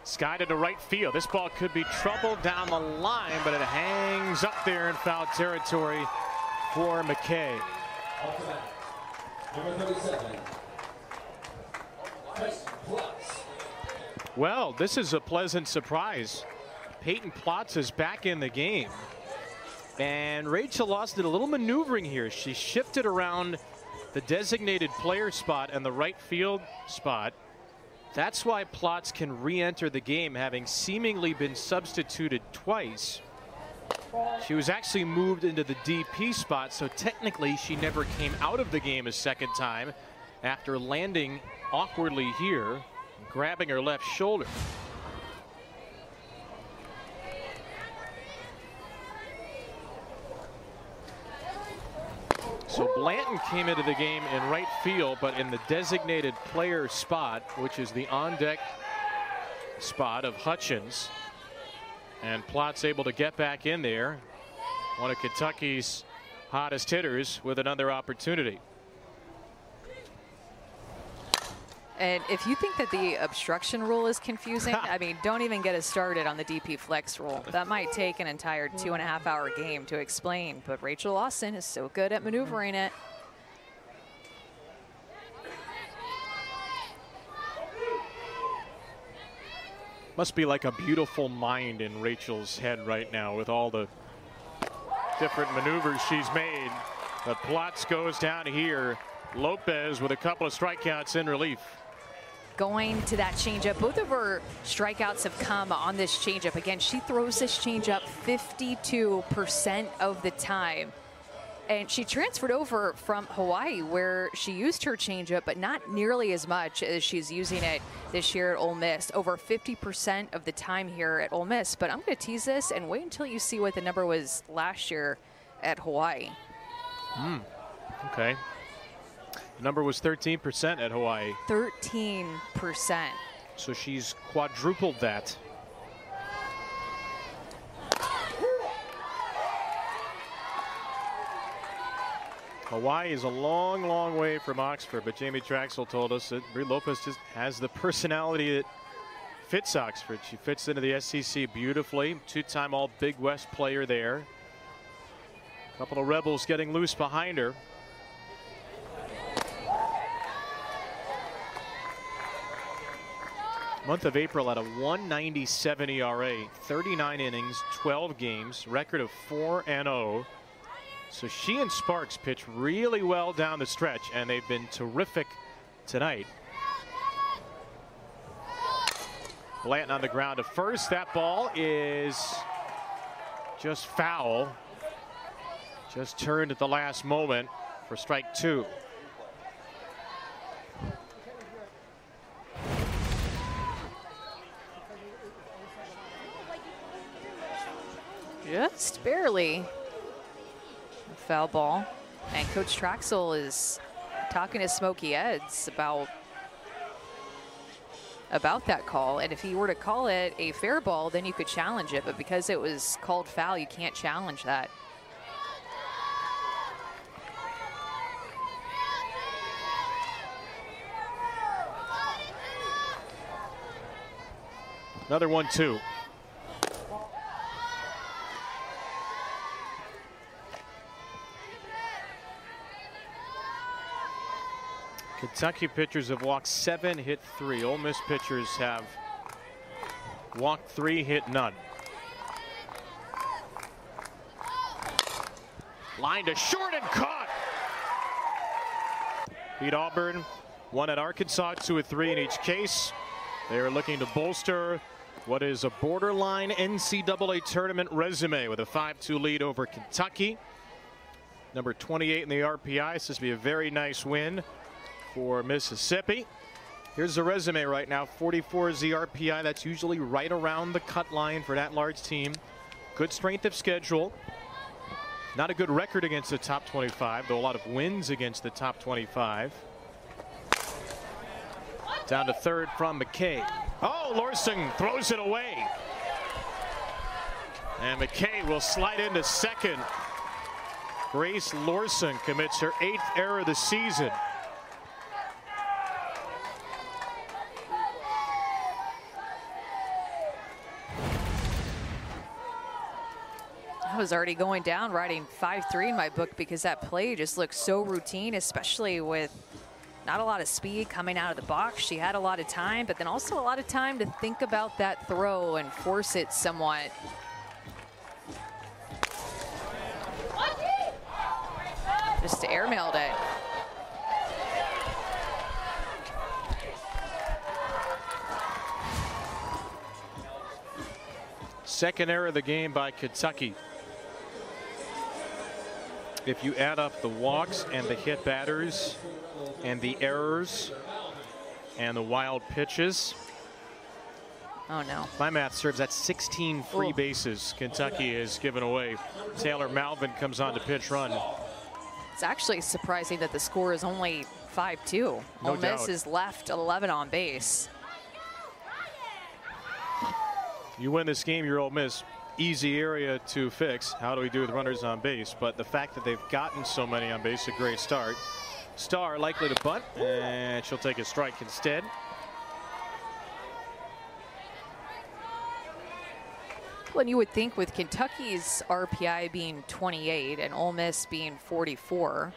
Sky to right field. This ball could be trouble down the line, but it hangs up there in foul territory for McKay. Number 37. Well, this is a pleasant surprise. Peyton Plotz is back in the game. And Rachel Lawson did a little maneuvering here. She shifted around the designated player spot and the right field spot. That's why Plotz can re-enter the game, having seemingly been substituted twice. She was actually moved into the DP spot, so technically she never came out of the game a second time after landing awkwardly here, grabbing her left shoulder. So Blanton came into the game in right field, but in the designated player spot, which is the on-deck spot of Hutchins. And Plotz able to get back in there. One of Kentucky's hottest hitters with another opportunity. And if you think that the obstruction rule is confusing, I mean, don't even get us started on the DP flex rule. That might take an entire 2.5-hour game to explain, but Rachel Lawson is so good at maneuvering it. Must be like a beautiful mind in Rachel's head right now with all the different maneuvers she's made. But Plotz goes down here. Lopez with a couple of strikeouts in relief. Going to that changeup. Both of her strikeouts have come on this changeup. Again, she throws this changeup 52% of the time. And she transferred over from Hawaii, where she used her changeup, but not nearly as much as she's using it this year at Ole Miss. Over 50% of the time here at Ole Miss. But I'm going to tease this and wait until you see what the number was last year at Hawaii. Okay. The number was 13% at Hawaii. 13%. So she's quadrupled that. Hawaii is a long, long way from Oxford, but Jamie Traxel told us that Bree Lopez just has the personality that fits Oxford. She fits into the SEC beautifully. 2-time All Big West player there. A couple of Rebels getting loose behind her. Month of April at a 1.97 ERA, 39 innings, 12 games, record of 4-0. So she and Sparks pitch really well down the stretch, and they've been terrific tonight. Blanton on the ground to first. That ball is just foul. Just turned at the last moment for strike 2. Just barely. Foul ball. And Coach Traxel is talking to Smokey Eds about that call. And if he were to call it a fair ball, then you could challenge it. But because it was called foul, you can't challenge that. Another 1-2. Kentucky pitchers have walked 7, hit 3. Ole Miss pitchers have walked 3, hit none. Line to short and caught. Beat Auburn, 1 at Arkansas, 2 at 3 in each case. They are looking to bolster what is a borderline NCAA tournament resume with a 5-2 lead over Kentucky. Number 28 in the RPI. This will be a very nice win for Mississippi. Here's the resume right now. 44 is the RPI. That's usually right around the cut line for that large team. Good strength of schedule. Not a good record against the top 25, though a lot of wins against the top 25. Down to third from McKay. Oh, Lorson throws it away. And McKay will slide into second. Grace Lorson commits her 8th error of the season. I was already going down, writing 5-3 in my book because that play just looked so routine, especially with not a lot of speed coming out of the box. She had a lot of time, but then also a lot of time to think about that throw and force it somewhat. Just airmailed it. Second error of the game by Kentucky. If you add up the walks and the hit batters and the errors and the wild pitches. Oh no. My math serves at 16 free bases Kentucky has given away. Taylor Malvin comes on to pitch run. It's actually surprising that the score is only 5-2. Ole Miss is left 11 on base. You win this game, you're Ole Miss. Easy area to fix. How do we do with runners on base? But the fact that they've gotten so many on base, a great start. Starr likely to bunt, and she'll take a strike instead. Well, and you would think with Kentucky's RPI being 28 and Ole Miss being 44,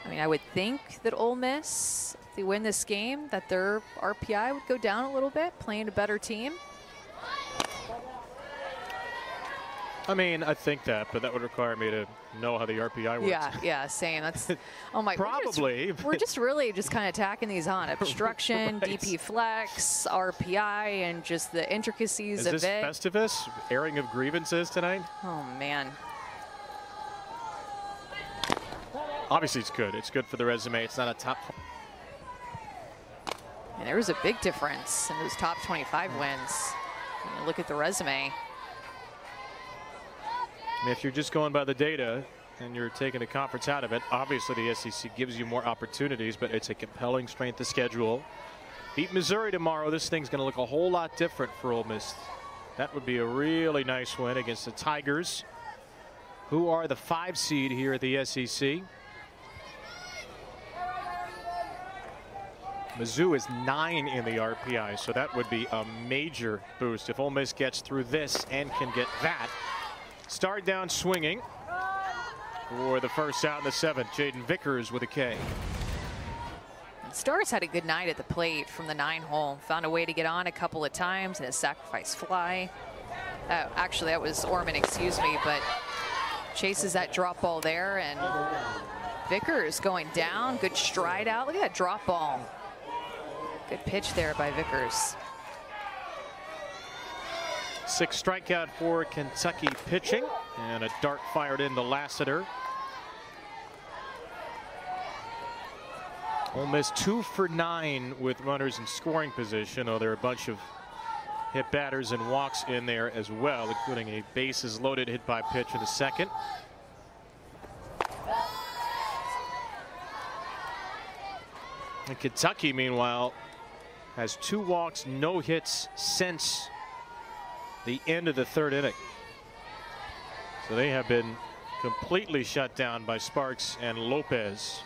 I mean, I would think that Ole Miss, if they win this game, that their RPI would go down a little bit, playing a better team. I mean, I think that, but that would require me to know how the RPI works. Yeah, same. That's, oh my. Probably. We're just really just kind of tacking these on. Obstruction, right. DP flex, RPI, and just the intricacies of it. Is this Festivus? Airing of grievances tonight? Oh, man. Obviously, it's good. It's good for the resume. It's not a top. And there was a big difference in those top 25 wins. When you look at the resume. I mean, if you're just going by the data and you're taking the conference out of it, obviously the SEC gives you more opportunities, but it's a compelling strength of schedule. Beat Missouri tomorrow. This thing's going to look a whole lot different for Ole Miss. That would be a really nice win against the Tigers, who are the 5 seed here at the SEC. Mizzou is 9 in the RPI, so that would be a major boost if Ole Miss gets through this and can get that. Start down swinging for the first out in the 7th. Jaden Vickers with a K. Starr's had a good night at the plate from the 9-hole. Found a way to get on a couple of times in a sacrifice fly. Actually, that was Orman, excuse me, but chases that drop ball there, and Vickers going down. Good stride out. Look at that drop ball. Good pitch there by Vickers. 6 strikeout for Kentucky pitching, and a dart fired into Lassiter. Ole Miss 2 for 9 with runners in scoring position. Oh, there are a bunch of hit batters and walks in there as well, including a bases loaded hit by pitch in the second. And Kentucky, meanwhile, has 2 walks, no hits since the end of the 3rd inning. So they have been completely shut down by Sparks and Lopez.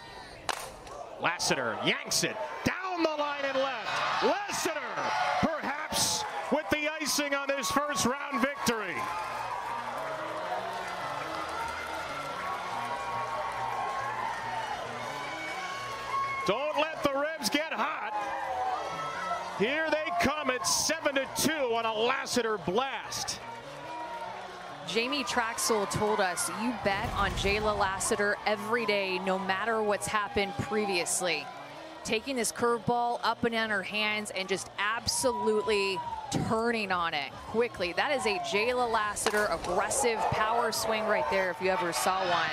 Lassiter yanks it down the line and left. Lassiter, perhaps with the icing on this first round victory. Don't let the Rebs get hot. Here they come at 7-2 on a Lassiter blast. Jamie Traxel told us you bet on Jayla Lassiter every day, no matter what's happened previously. Taking this curveball up and down her hands and just absolutely turning on it quickly. That is a Jayla Lassiter aggressive power swing right there if you ever saw one.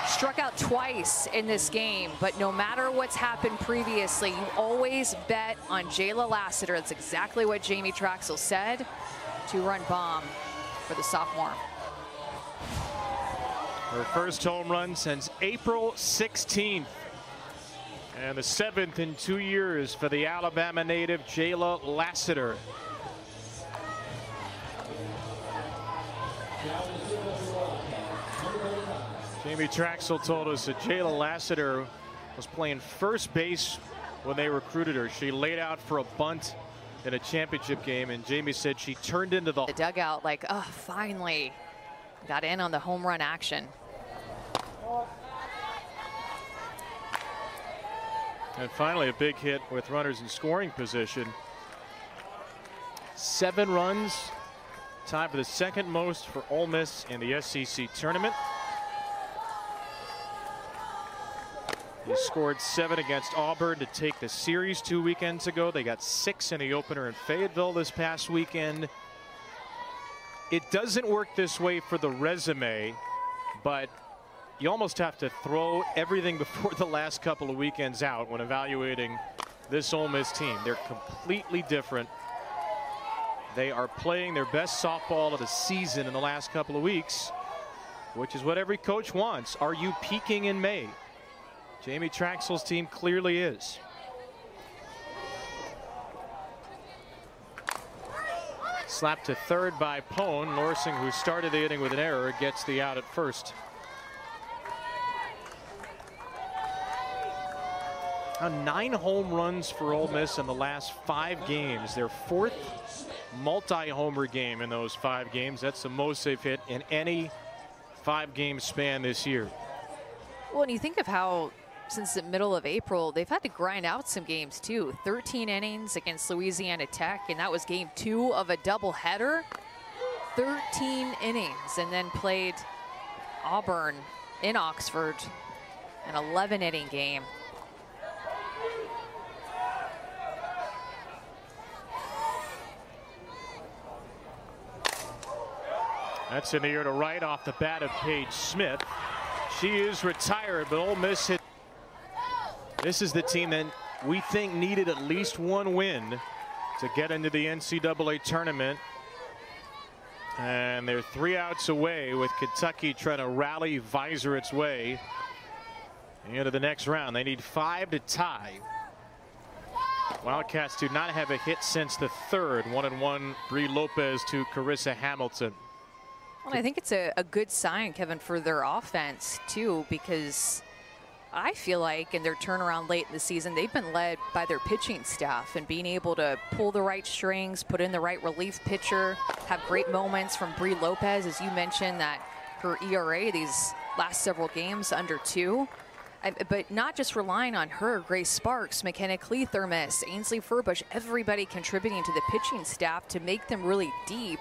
Struck out twice in this game, but no matter what's happened previously, you always bet on Jayla Lassiter. That's exactly what Jamie Traxel said. 2-run bomb for the sophomore. Her first home run since April 16th. And the 7th in 2 years for the Alabama native Jayla Lassiter. Jamie Traxel told us that Jayla Lassiter was playing first base when they recruited her. She laid out for a bunt in a championship game, and Jamie said she turned into the dugout like, oh, finally got in on the home run action. And finally a big hit with runners in scoring position. 7 runs, tied for the 2nd most for Ole Miss in the SEC tournament. He scored 7 against Auburn to take the series 2 weekends ago. They got 6 in the opener in Fayetteville this past weekend. It doesn't work this way for the resume, but you almost have to throw everything before the last couple of weekends out when evaluating this Ole Miss team. They're completely different. They are playing their best softball of the season in the last couple of weeks, which is what every coach wants. Are you peaking in May? Jamie Traxel's team clearly is. Slapped to third by Pone. Lorsing, who started the inning with an error, gets the out at first. Now 9 home runs for Ole Miss in the last 5 games. Their 4th multi-homer game in those 5 games. That's the most they've hit in any 5-game span this year. Well, and you think of how since the middle of April, they've had to grind out some games too. 13 innings against Louisiana Tech, and that was game 2 of a doubleheader. 13 innings, and then played Auburn in Oxford, an 11-inning game. That's in the air to right off the bat of Paige Smith. She is retired, but Ole Miss hit. This is the team that we think needed at least 1 win to get into the NCAA tournament. And they're 3 outs away with Kentucky trying to rally visor its way into the next round. They need 5 to tie. Wildcats do not have a hit since the 3rd. 1-1 Bree Lopez to Carissa Hamilton. Well, I think it's a good sign, Kevin, for their offense too, because I feel like in their turnaround late in the season, they've been led by their pitching staff and being able to pull the right strings, put in the right relief pitcher, have great moments from Bree Lopez, as you mentioned, that her ERA these last several games under 2. But not just relying on her, Grace Sparks, McKenna Cleathermos, Ainsley Furbush, everybody contributing to the pitching staff to make them really deep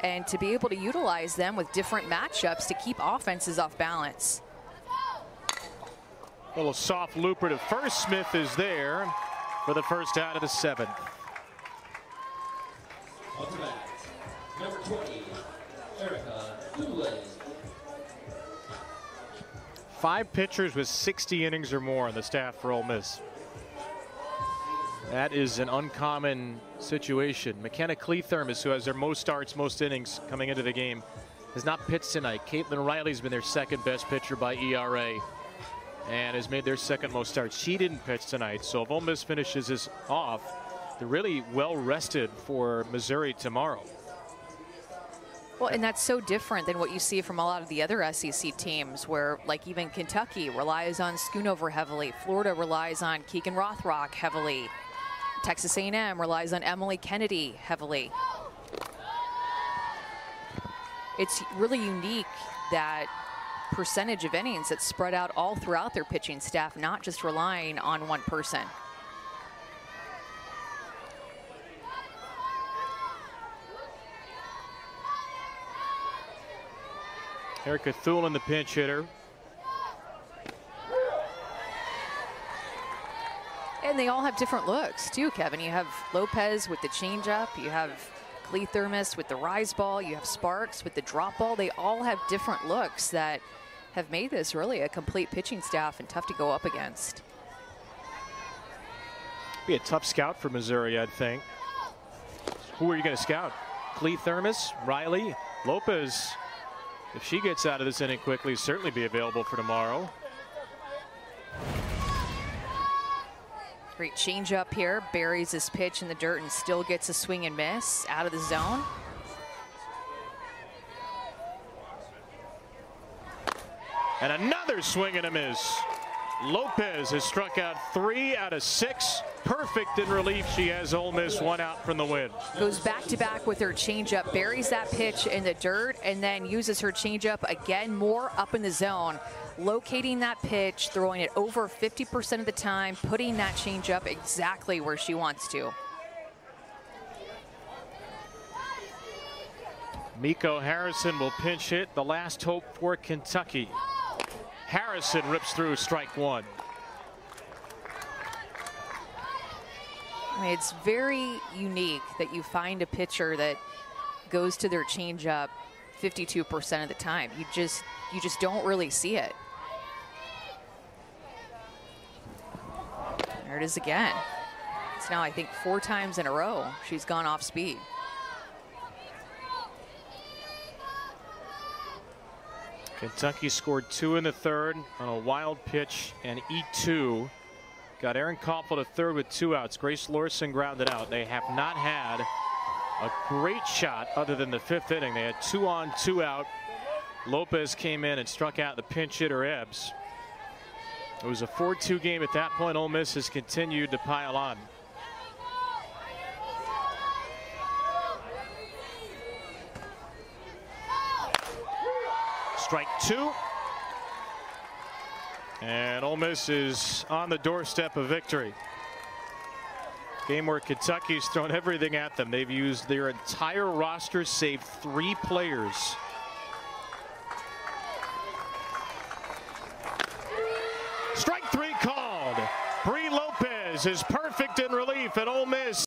and to be able to utilize them with different matchups to keep offenses off balance. A little soft looper to first. Smith is there for the first out of the 7th. Number 20, Erica Dooley. 5 pitchers with 60 innings or more on the staff for Ole Miss. That is an uncommon situation. McKenna Cleathermos, who has their most starts, most innings coming into the game, has not pitched tonight. Caitlin Riley's been their second best pitcher by ERA and has made their second most starts. She didn't pitch tonight, so if Ole Miss finishes this off, they're really well rested for Missouri tomorrow. Well, and that's so different than what you see from a lot of the other SEC teams where, like, even Kentucky relies on Schoonover heavily. Florida relies on Keegan Rothrock heavily. Texas A&M relies on Emily Kennedy heavily. It's really unique, that percentage of innings that's spread out all throughout their pitching staff, not just relying on one person. Erica Thulin, the pinch hitter. And they all have different looks too, Kevin. You have Lopez with the changeup. You have Cleathermos with the rise ball. You have Sparks with the drop ball. They all have different looks that have made this really a complete pitching staff and tough to go up against. Be a tough scout for Missouri, I'd think. Who are you going to scout? Cleathermos, Riley, Lopez. If she gets out of this inning quickly, certainly be available for tomorrow. Great changeup here. Buries his pitch in the dirt and still gets a swing and miss out of the zone. And another swing and a miss. Lopez has struck out 3 out of 6. Perfect in relief. She has Ole Miss 1 out from the win. Goes back to back with her changeup, buries that pitch in the dirt, and then uses her changeup again more up in the zone. Locating that pitch, throwing it over 50% of the time, putting that changeup exactly where she wants to. Miko Harrison will pinch hit, the last hope for Kentucky. Harrison rips through strike 1. I mean, it's very unique that you find a pitcher that goes to their changeup 52% of the time. You just don't really see it. There it is again. It's now, I think, 4 times in a row she's gone off speed. Kentucky scored 2 in the 3rd on a wild pitch and E2. Got Aaron Koppel to 3rd with 2 outs. Grace Lorson grounded out. They have not had a great shot other than the 5th inning. They had 2 on, 2 out. Lopez came in and struck out the pinch hitter Ebbs. It was a 4-2 game at that point. Ole Miss has continued to pile on. Strike 2. And Ole Miss is on the doorstep of victory. Game where Kentucky's thrown everything at them. They've used their entire roster save 3 players. Strike 3 called. Bree Lopez is perfect in relief at Ole Miss.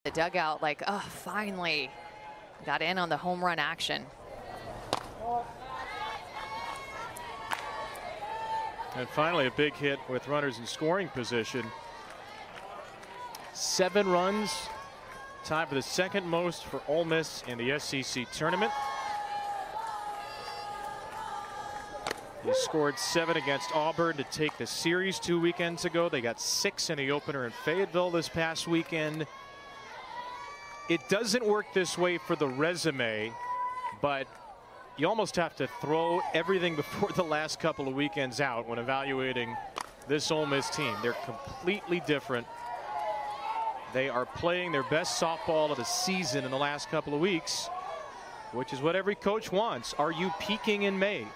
the dugout like, oh, finally got in on the home run action. And finally, a big hit with runners in scoring position. 7 runs, tied for the second most for Ole Miss in the SEC tournament. They scored 7 against Auburn to take the series 2 weekends ago. They got 6 in the opener in Fayetteville this past weekend. It doesn't work this way for the resume, but you almost have to throw everything before the last couple of weekends out when evaluating this Ole Miss team. They're completely different. They are playing their best softball of the season in the last couple of weeks, which is what every coach wants. Are you peaking in May?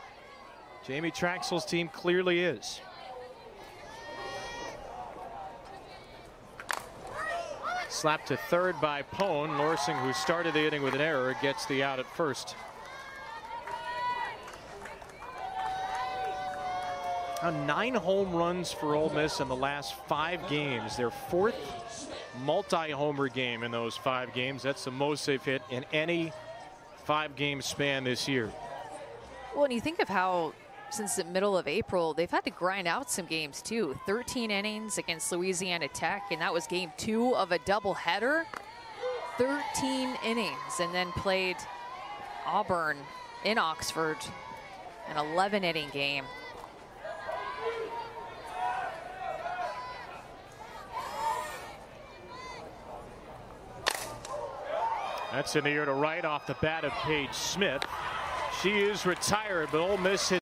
Jamie Traxel's team clearly is. Slapped to third by Pone. Lorsing, who started the inning with an error, gets the out at first. Now 9 home runs for Ole Miss in the last 5 games. Their 4th multi-homer game in those 5 games. That's the most they've hit in any 5-game span this year. Well, and you think of how since the middle of April, they've had to grind out some games too. 13 innings against Louisiana Tech, and that was game 2 of a doubleheader. 13 innings, and then played Auburn in Oxford, an 11-inning game. That's in the air to right off the bat of Paige Smith. She is retired, but Ole Miss hit